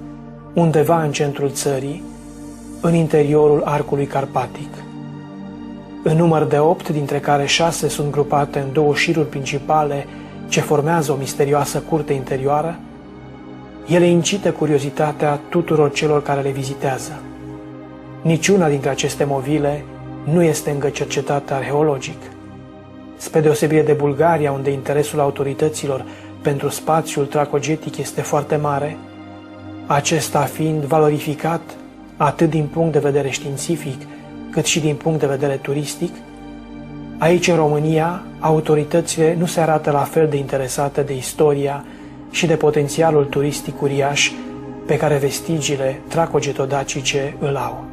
undeva în centrul țării, în interiorul arcului carpatic. În număr de 8, dintre care 6 sunt grupate în 2 șiruri principale ce formează o misterioasă curte interioară, ele incită curiozitatea tuturor celor care le vizitează. Niciuna dintre aceste movile nu este încă cercetată arheologic. Spre deosebire de Bulgaria, unde interesul autorităților pentru spațiul tracogetic este foarte mare, acesta fiind valorificat atât din punct de vedere științific, cât și din punct de vedere turistic, aici în România, autoritățile nu se arată la fel de interesate de istoria și de potențialul turistic uriaș pe care vestigiile tracogetodacice îl au.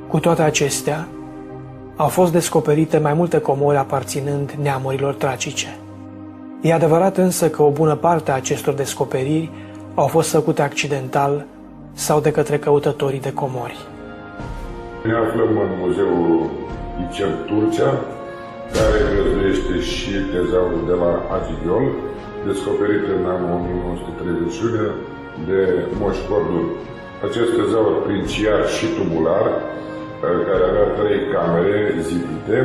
Cu toate acestea, au fost descoperite mai multe comori aparținând neamurilor tracice. E adevărat însă că o bună parte a acestor descoperiri au fost făcute accidental sau de către căutătorii de comori. Ne aflăm în muzeul Icel Turcia, care găzduiește și tezaurul de la Agigiol, descoperit în anul 1931 de Moș Cordun. Acest tezaur princiar și tubular, care avea 3 camere zidite,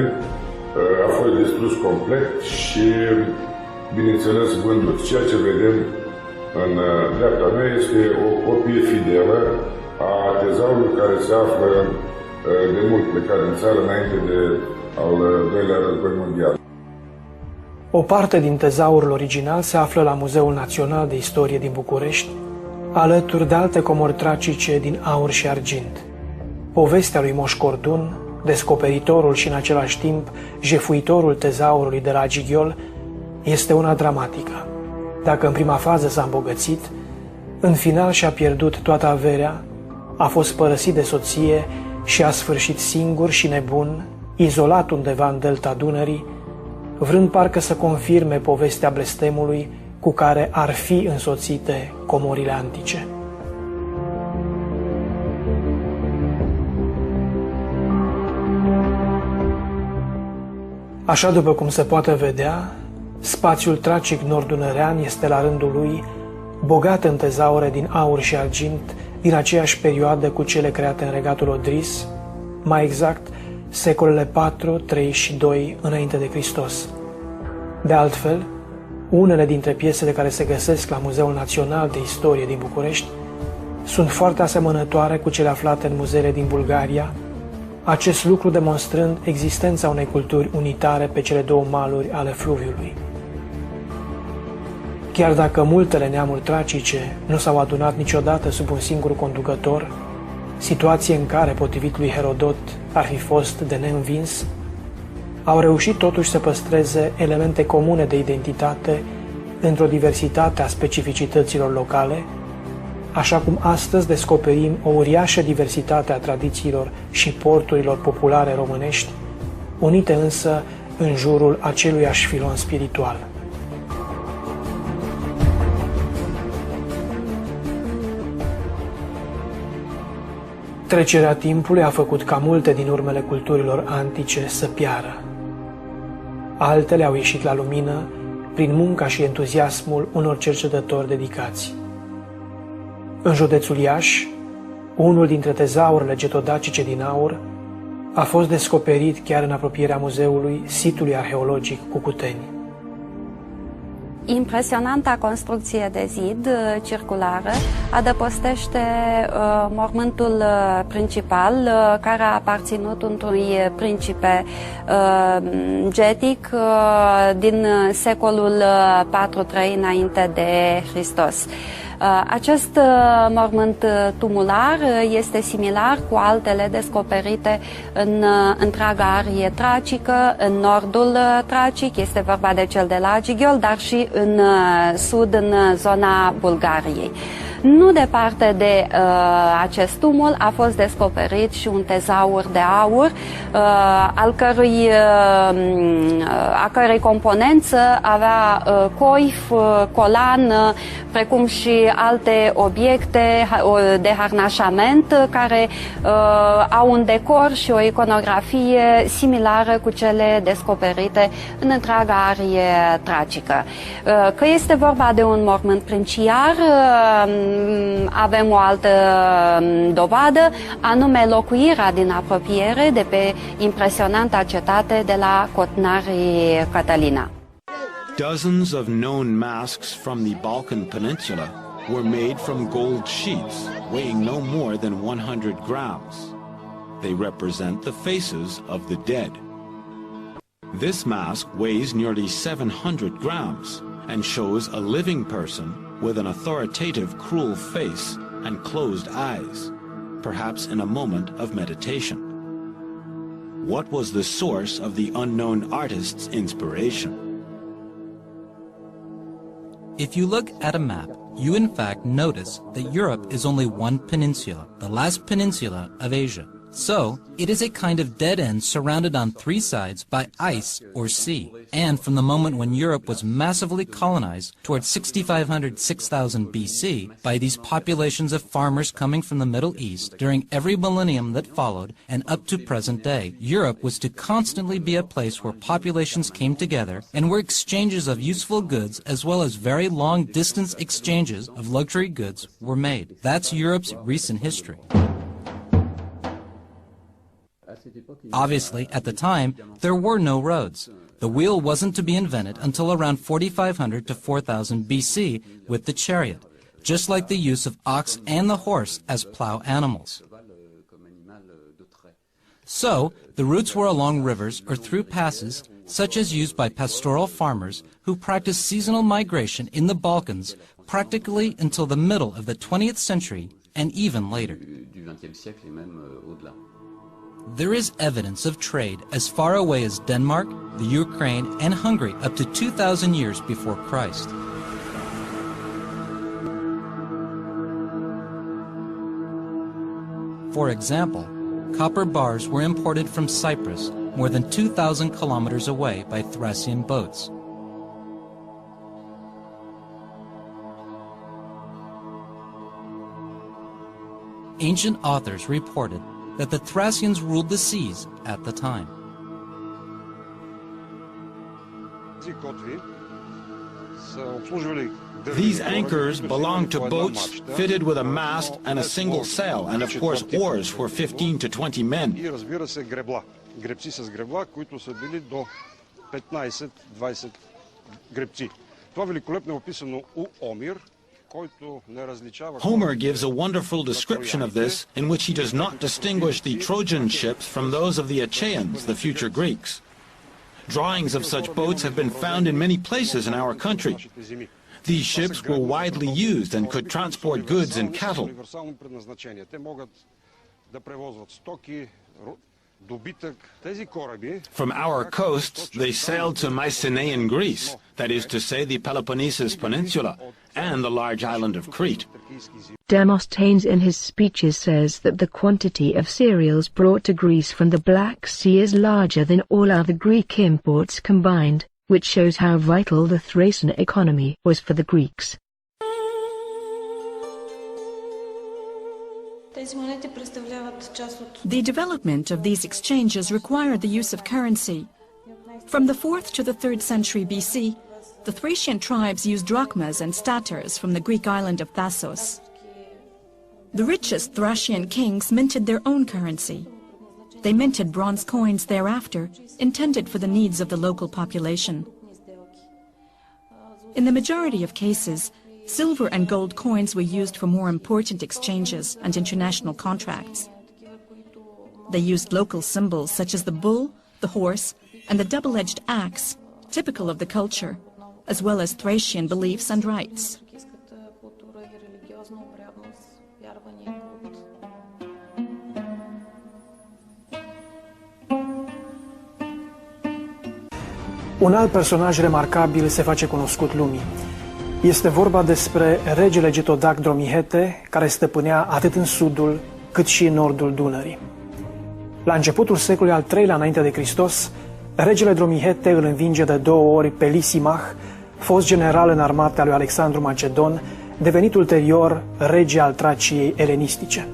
a fost distrus complet și, bineînțeles, vândut. Ceea ce vedem în dreapta mea este o copie fidelă a tezaurului care se află de mult plecat din țară înainte de al doilea război mondial. O parte din tezaurul original se află la Muzeul Național de Istorie din București, alături de alte comori tracice din aur și argint. Povestea lui Moș Cordun, descoperitorul și în același timp jefuitorul tezaurului de la Agigiol, este una dramatică. Dacă în prima fază s-a îmbogățit, în final și-a pierdut toată averea, a fost părăsit de soție și a sfârșit singur și nebun, izolat undeva în delta Dunării, vrând parcă să confirme povestea blestemului cu care ar fi însoțite comorile antice. Așa după cum se poate vedea, spațiul tracic nord-dunărean este la rândul lui bogat în tezaure din aur și argint din aceeași perioadă cu cele create în regatul Odris, mai exact secolele 4, 3 și 2 înainte de Hristos. De altfel, unele dintre piesele care se găsesc la Muzeul Național de Istorie din București sunt foarte asemănătoare cu cele aflate în muzeele din Bulgaria, acest lucru demonstrând existența unei culturi unitare pe cele 2 maluri ale fluviului. Chiar dacă multele neamuri tracice nu s-au adunat niciodată sub un singur conducător, situație în care, potrivit lui Herodot, ar fi fost de neînvins, au reușit totuși să păstreze elemente comune de identitate într-o diversitate a specificităților locale, așa cum astăzi descoperim o uriașă diversitate a tradițiilor și porturilor populare românești, unite însă în jurul aceluiași filon spiritual. Trecerea timpului a făcut ca multe din urmele culturilor antice să piară. Altele au ieșit la lumină prin munca și entuziasmul unor cercetători dedicați. În județul Iași, unul dintre tezaurile getodacice din aur a fost descoperit chiar în apropierea muzeului sitului arheologic Cucuteni. Impresionanta construcție de zid circulară adăpostește mormântul principal care a aparținut unui principe getic din secolul 4-3 înainte de Hristos. Acest mormânt tumular este similar cu altele descoperite în întreaga arie tracică, în nordul tracic, este vorba de cel de la Ghiol, dar și în sud, în zona Bulgariei. Nu departe de acest tumul a fost descoperit și un tezaur de aur, a cărei componență avea coif, colan, precum și alte obiecte de harnașament care au un decor și o iconografie similară cu cele descoperite în întreaga arie tracică. Că este vorba de un mormânt princiar, avem o altă dovadă, anume locuirea din apropiere de pe impresionanta cetate de la Cotnari Catalina. Dozens of known masks from the Balkan Peninsula were made from gold sheets, weighing no more than 100 grams. They represent the faces of the dead. This mask weighs nearly 700 grams and shows a living person with an authoritative, cruel face and closed eyes, perhaps in a moment of meditation. What was the source of the unknown artist's inspiration? If you look at a map, you in fact notice that Europe is only one peninsula, the last peninsula of Asia. So, it is a kind of dead end surrounded on three sides by ice or sea. And from the moment when Europe was massively colonized towards 6500-6000 BC by these populations of farmers coming from the Middle East during every millennium that followed and up to present day, Europe was to constantly be a place where populations came together and where exchanges of useful goods as well as very long distance exchanges of luxury goods were made. That's Europe's recent history. Obviously, at the time, there were no roads. The wheel wasn't to be invented until around 4500 to 4000 BC with the chariot, just like the use of ox and the horse as plow animals. So, the routes were along rivers or through passes, such as used by pastoral farmers who practiced seasonal migration in the Balkans practically until the middle of the 20th century and even later. There is evidence of trade as far away as Denmark, the Ukraine, and Hungary up to 2,000 years before Christ. For example, copper bars were imported from Cyprus more than 2,000 kilometers away by Thracian boats. Ancient authors reported that the Thracians ruled the seas at the time. These anchors belonged to boats fitted with a mast and a single sail, and of course oars for 15 to 20 men. Homer gives a wonderful description of this, in which he does not distinguish the Trojan ships from those of the Achaeans, the future Greeks. Drawings of such boats have been found in many places in our country. These ships were widely used and could transport goods and cattle. From our coasts, they sailed to Mycenaean Greece, that is to say the Peloponnesus Peninsula, and the large island of Crete. Demosthenes in his speeches says that the quantity of cereals brought to Greece from the Black Sea is larger than all other Greek imports combined, which shows how vital the Thracian economy was for the Greeks. Тези монети представляват The development of these exchanges required the use of currency. From the 4th to the 3rd century BC, the Thracian tribes used drachmas and staters from the Greek island of Thasos. The richest Thracian kings minted their own currency. They minted bronze coins thereafter, intended for the needs of the local population. In the majority of cases, silver and gold coins were used for more important exchanges and international contracts. They used local symbols such as the bull, the horse, and the double-edged axe, typical of the culture, as well as Thracian beliefs and rites. Un alt personaj remarcabil se face cunoscut lumii. Este vorba despre regele Getodac Dromihete, care stăpânea atât în sudul cât și în nordul Dunării. La începutul secolului al III-lea înainte de Hristos, regele Dromihete îl învinge de 2 ori pe Lysimach, fost general în armata lui Alexandru Macedon, devenit ulterior rege al Traciei elenistice.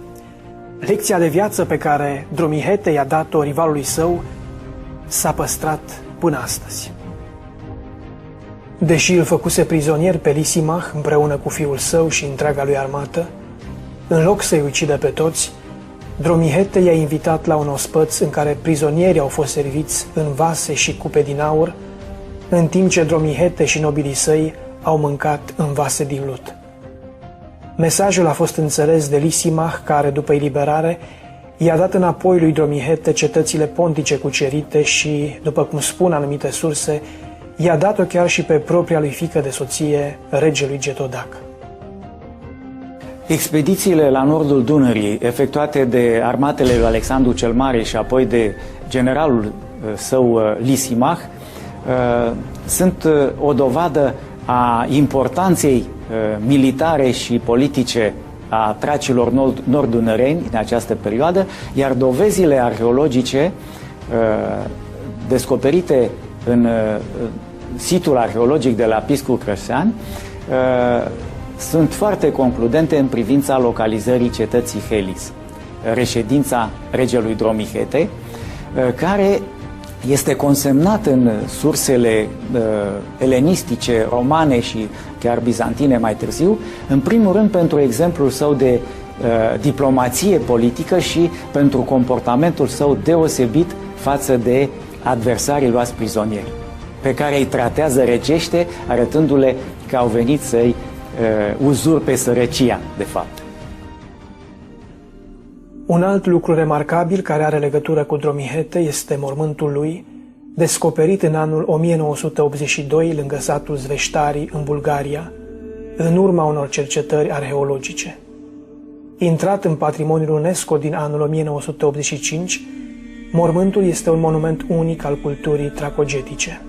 Lecția de viață pe care Dromihete i-a dat-o rivalului său s-a păstrat până astăzi. Deși îl făcuse prizonier pe Lysimach împreună cu fiul său și întreaga lui armată, în loc să-i ucidă pe toți, Dromihete i-a invitat la un ospăț în care prizonierii au fost serviți în vase și cupe din aur, în timp ce Dromihete și nobilii săi au mâncat în vase din lut. Mesajul a fost înțeles de Lysimach, care, după eliberare, i-a dat înapoi lui Dromihete cetățile pontice cucerite și, după cum spun anumite surse, i-a dat-o chiar și pe propria lui fiică de soție, regelui Getodac. Expedițiile la nordul Dunării, efectuate de armatele lui Alexandru cel Mare și apoi de generalul său Lysimach, sunt o dovadă a importanței militare și politice a tracilor nord-dunăreni în această perioadă, iar dovezile arheologice descoperite în situl arheologic de la Piscul Crăsean sunt foarte concludente în privința localizării cetății Helis, reședința regelui Dromihete, care este consemnat în sursele elenistice, romane și chiar bizantine mai târziu, în primul rând pentru exemplul său de diplomație politică și pentru comportamentul său deosebit față de adversarii luați prizonieri, pe care îi tratează regește, arătându-le că au venit să-i uzurpe sărăcia, de fapt. Un alt lucru remarcabil care are legătură cu Dromihete este mormântul lui, descoperit în anul 1982 lângă satul Zveștarii, în Bulgaria, în urma unor cercetări arheologice. Intrat în patrimoniul UNESCO din anul 1985, mormântul este un monument unic al culturii tracogetice.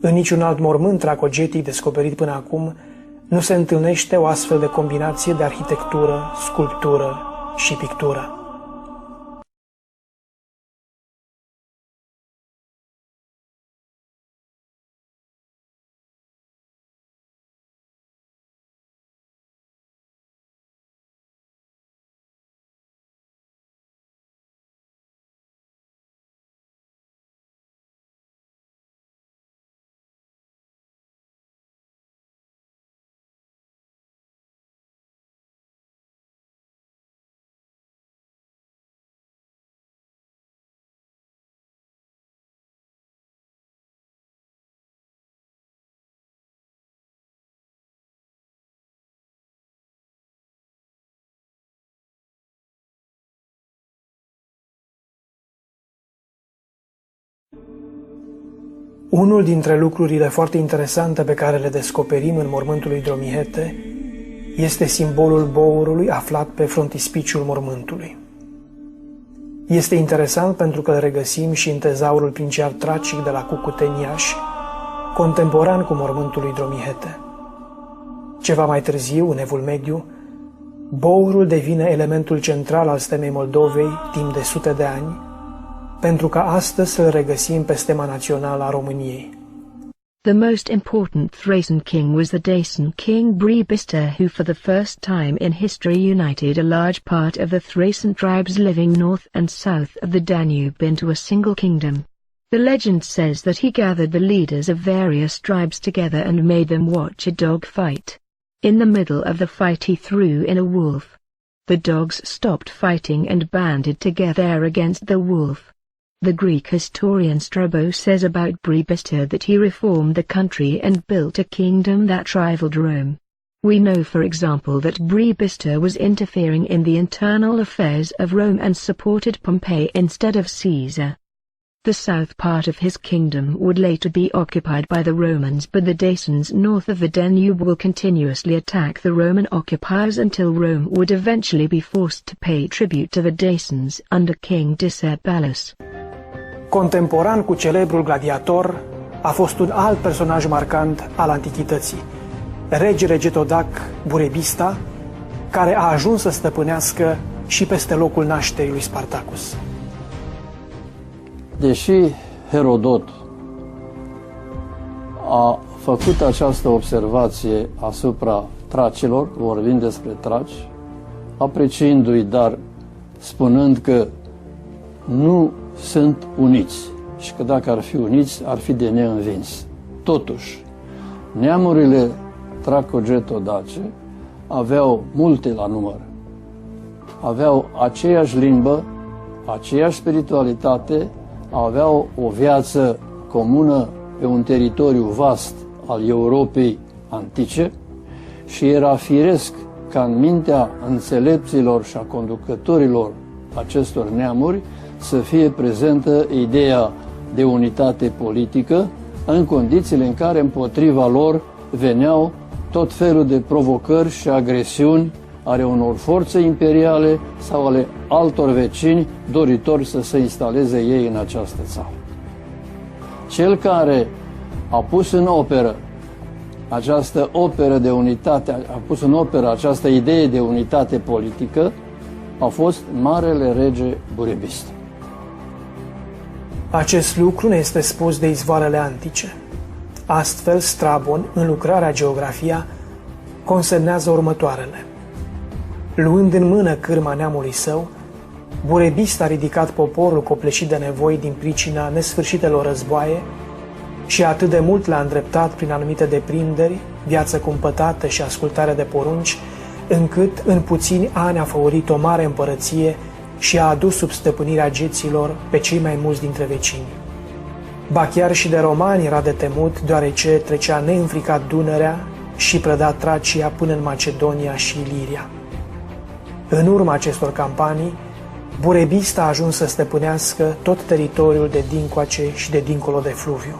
În niciun alt mormânt tracogetic descoperit până acum nu se întâlnește o astfel de combinație de arhitectură, sculptură și pictură. Unul dintre lucrurile foarte interesante pe care le descoperim în mormântul lui Dromihete este simbolul bourului aflat pe frontispiciul mormântului. Este interesant pentru că îl regăsim și în tezaurul princiar tracic de la Cucuteni, Iași, contemporan cu mormântul lui Dromihete. Ceva mai târziu, în Evul Mediu, bourul devine elementul central al stemei Moldovei timp de sute de ani, pentru ca astăzi să-l regăsim pe stema națională a României. The most important Thracian king was the Dacian king Burebista, who for the first time in history united a large part of the Thracian tribes living north and south of the Danube into a single kingdom. The legend says that he gathered the leaders of various tribes together and made them watch a dog fight. In the middle of the fight he threw in a wolf. The dogs stopped fighting and banded together against the wolf. The Greek historian Strabo says about Burebista that he reformed the country and built a kingdom that rivaled Rome. We know for example that Burebista was interfering in the internal affairs of Rome and supported Pompey instead of Caesar. The south part of his kingdom would later be occupied by the Romans, but the Dacians north of the Danube will continuously attack the Roman occupiers until Rome would eventually be forced to pay tribute to the Dacians under King Decebalus. Contemporan cu celebrul gladiator, a fost un alt personaj marcant al antichității, regele Getodac Burebista, care a ajuns să stăpânească și peste locul nașterii lui Spartacus. Deși Herodot a făcut această observație asupra tracilor, vorbind despre traci, apreciindu-i, dar spunând că nu sunt uniți și că dacă ar fi uniți, ar fi de neînvins. Totuși, neamurile traco-getodace aveau multe la număr. Aveau aceeași limbă, aceeași spiritualitate, aveau o viață comună pe un teritoriu vast al Europei antice și era firesc ca în mintea înțelepților și a conducătorilor acestor neamuri să fie prezentă ideea de unitate politică în condițiile în care împotriva lor veneau tot felul de provocări și agresiuni ale unor forțe imperiale sau ale altor vecini doritori să se instaleze ei în această țară. Cel care a pus în operă această operă de unitate, a pus în operă această idee de unitate politică, a fost Marele Rege Burebista. Acest lucru ne este spus de izvoarele antice. Astfel, Strabon, în lucrarea Geografia, consemnează următoarele. Luând în mână cârma neamului său, Burebista a ridicat poporul copleșit de nevoi din pricina nesfârșitelor războaie și atât de mult l-a îndreptat prin anumite deprinderi, viață cumpătată și ascultare de porunci, încât în puțini ani a făurit o mare împărăție și a adus sub stăpânirea geților pe cei mai mulți dintre vecini. Ba chiar și de romani era de temut, deoarece trecea neînfricat Dunărea și prăda Tracia până în Macedonia și Iliria. În urma acestor campanii, Burebista a ajuns să stăpânească tot teritoriul de dincoace și de dincolo de fluviu.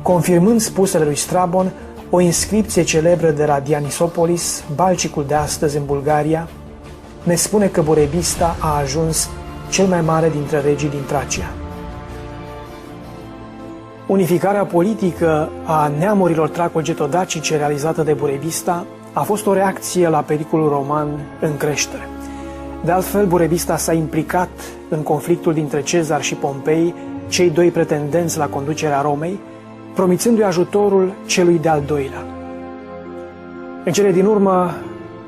Confirmând spusele lui Strabon, o inscripție celebră de la Dianisopolis, Balcicul de astăzi în Bulgaria, ne spune că Burebista a ajuns cel mai mare dintre regii din Tracia. Unificarea politică a neamurilor traco-getodacice realizată de Burebista a fost o reacție la pericolul roman în creștere. De altfel, Burebista s-a implicat în conflictul dintre Cezar și Pompei, cei doi pretendenți la conducerea Romei, promițându-i ajutorul celui de-al doilea. În cele din urmă,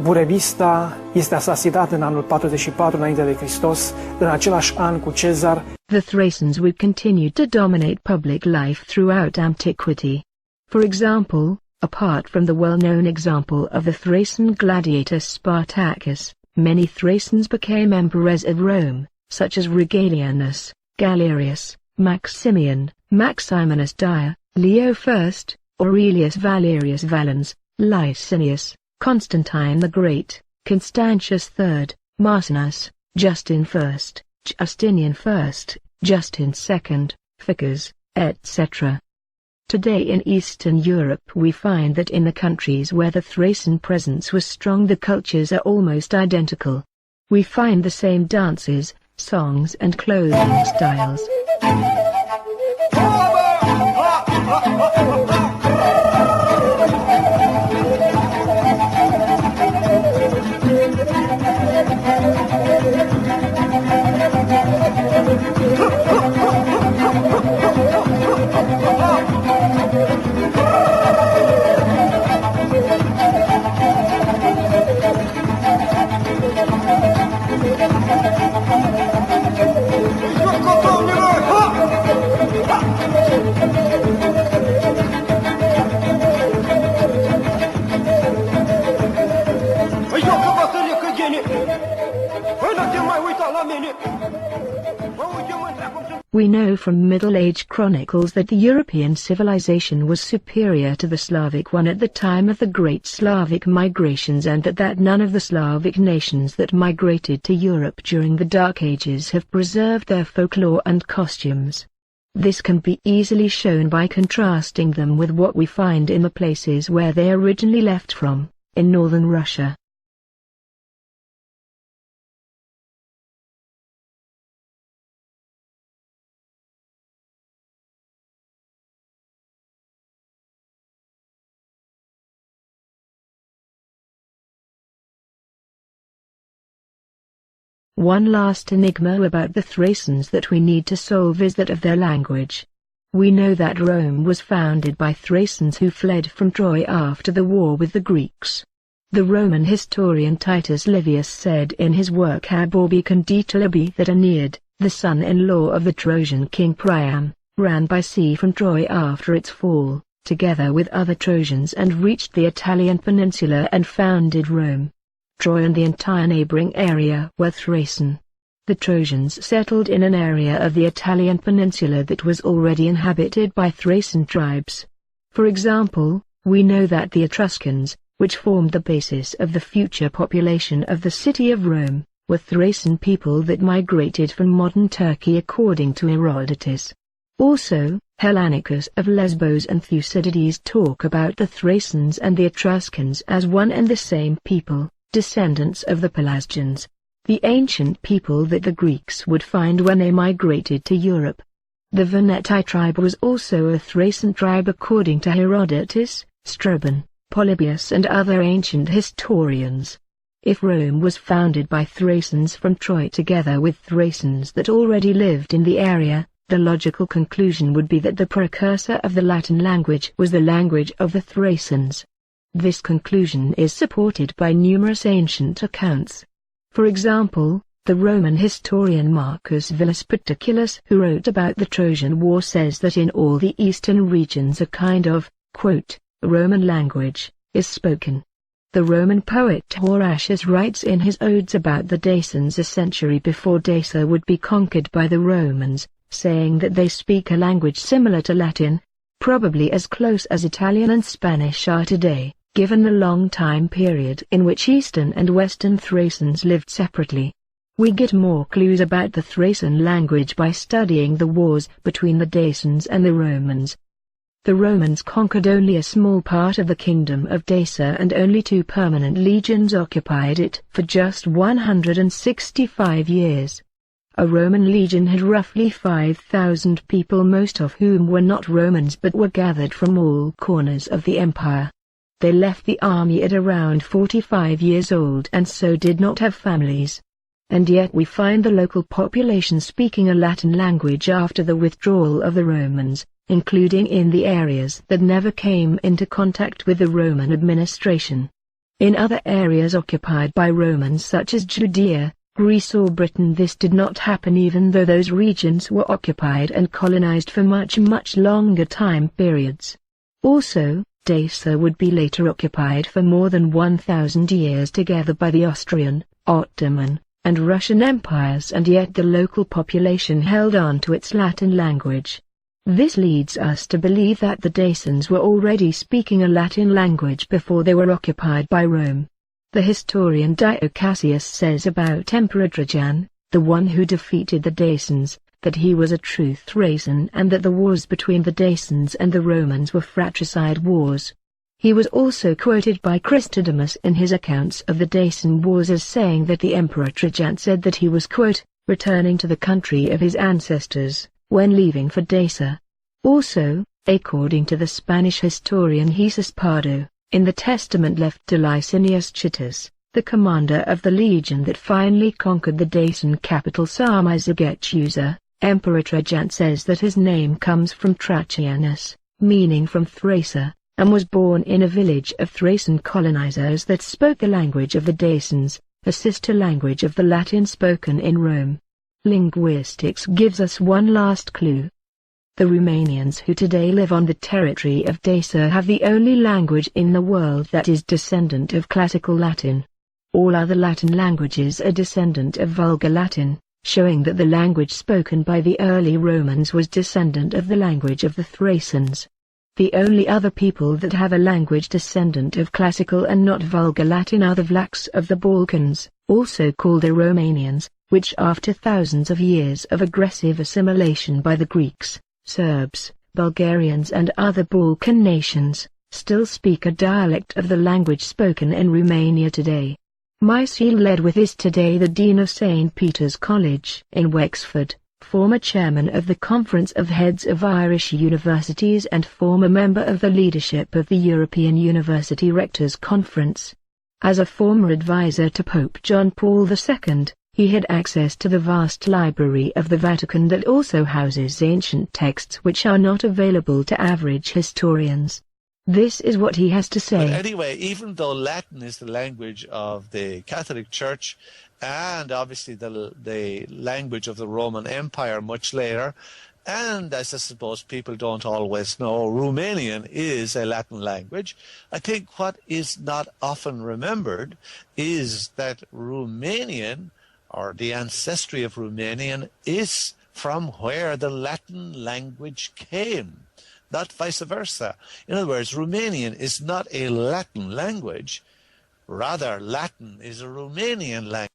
Burebista este asasinat în anul 44 înainte de Hristos, în același an cu Cezar. The Thracians would continue to dominate public life throughout antiquity. For example, apart from the well-known example of the Thracian gladiator Spartacus, many Thracians became emperors of Rome, such as Regalianus, Galerius, Maximian, Maximinus Dia, Leo I, Aurelius Valerius Valens, Licinius, Constantine the Great, Constantius III, Marcinus, Justin I, Justinian I, Justin II, Ficus, etc. Today in Eastern Europe we find that in the countries where the Thracian presence was strong the cultures are almost identical. We find the same dances, songs and clothing styles. We know from Middle Age chronicles that the European civilization was superior to the Slavic one at the time of the Great Slavic migrations, and that none of the Slavic nations that migrated to Europe during the Dark Ages have preserved their folklore and costumes. This can be easily shown by contrasting them with what we find in the places where they originally left from, in northern Russia. One last enigma about the Thracians that we need to solve is that of their language. We know that Rome was founded by Thracians who fled from Troy after the war with the Greeks. The Roman historian Titus Livius said in his work Ab Orbi Condita that Aeneid, the son-in-law of the Trojan king Priam, ran by sea from Troy after its fall, together with other Trojans, and reached the Italian peninsula and founded Rome. Troy and the entire neighboring area were Thracian. The Trojans settled in an area of the Italian peninsula that was already inhabited by Thracian tribes. For example, we know that the Etruscans, which formed the basis of the future population of the city of Rome, were Thracian people that migrated from modern Turkey according to Herodotus. Also, Hellanicus of Lesbos and Thucydides talk about the Thracians and the Etruscans as one and the same people, descendants of the Pelasgians, the ancient people that the Greeks would find when they migrated to Europe. The Veneti tribe was also a Thracian tribe according to Herodotus, Strabon, Polybius and other ancient historians. If Rome was founded by Thracians from Troy together with Thracians that already lived in the area, the logical conclusion would be that the precursor of the Latin language was the language of the Thracians. This conclusion is supported by numerous ancient accounts. For example, the Roman historian Marcus Villus Paterculus, who wrote about the Trojan War, says that in all the eastern regions a kind of, quote, Roman language is spoken. The Roman poet Horatius writes in his odes about the Dacians a century before Dacia would be conquered by the Romans, saying that they speak a language similar to Latin, probably as close as Italian and Spanish are today, given the long time period in which Eastern and Western Thracians lived separately. We get more clues about the Thracian language by studying the wars between the Dacians and the Romans. The Romans conquered only a small part of the kingdom of Dacia, and only 2 permanent legions occupied it for just 165 years. A Roman legion had roughly 5,000 people, most of whom were not Romans but were gathered from all corners of the empire. They left the army at around 45 years old and so did not have families. And yet we find the local population speaking a Latin language after the withdrawal of the Romans, including in the areas that never came into contact with the Roman administration. In other areas occupied by Romans such as Judea, Greece or Britain, this did not happen, even though those regions were occupied and colonized for much longer time periods. Also, Dacia would be later occupied for more than 1,000 years together by the Austrian, Ottoman, and Russian empires, and yet the local population held on to its Latin language. This leads us to believe that the Dacians were already speaking a Latin language before they were occupied by Rome. The historian Dio Cassius says about Emperor Trajan, the one who defeated the Dacians, that he was a true Thracian and that the wars between the Dacians and the Romans were fratricide wars. He was also quoted by Chrysostomus in his accounts of the Dacian wars as saying that the Emperor Trajan said that he was, quote, returning to the country of his ancestors, when leaving for Dacia. Also, according to the Spanish historian Jesus Pardo, in the testament left to Licinius Chitus, the commander of the legion that finally conquered the Dacian capital Sarmizegetusa, Emperor Trajan says that his name comes from Tracianus, meaning from Thracia, and was born in a village of Thracian colonizers that spoke the language of the Dacians, a sister language of the Latin spoken in Rome. Linguistics gives us one last clue. The Romanians who today live on the territory of Dacia have the only language in the world that is descendant of Classical Latin. All other Latin languages are descendant of Vulgar Latin, showing that the language spoken by the early Romans was descendant of the language of the Thracians. The only other people that have a language descendant of Classical and not Vulgar Latin are the Vlachs of the Balkans, also called the Romanians, which after thousands of years of aggressive assimilation by the Greeks, Serbs, Bulgarians and other Balkan nations, still speak a dialect of the language spoken in Romania today. Michael Ledwith is today the Dean of St. Peter's College in Wexford, former chairman of the Conference of Heads of Irish Universities and former member of the leadership of the European University Rectors Conference. As a former advisor to Pope John Paul II, he had access to the vast library of the Vatican that also houses ancient texts which are not available to average historians. This is what he has to say. But anyway, even though Latin is the language of the Catholic Church and obviously the language of the Roman Empire much later, and as I suppose people don't always know, Romanian is a Latin language. I think what is not often remembered is that Romanian, or the ancestry of Romanian, is from where the Latin language came, not vice versa. In other words, Romanian is not a Latin language, rather Latin is a Romanian language.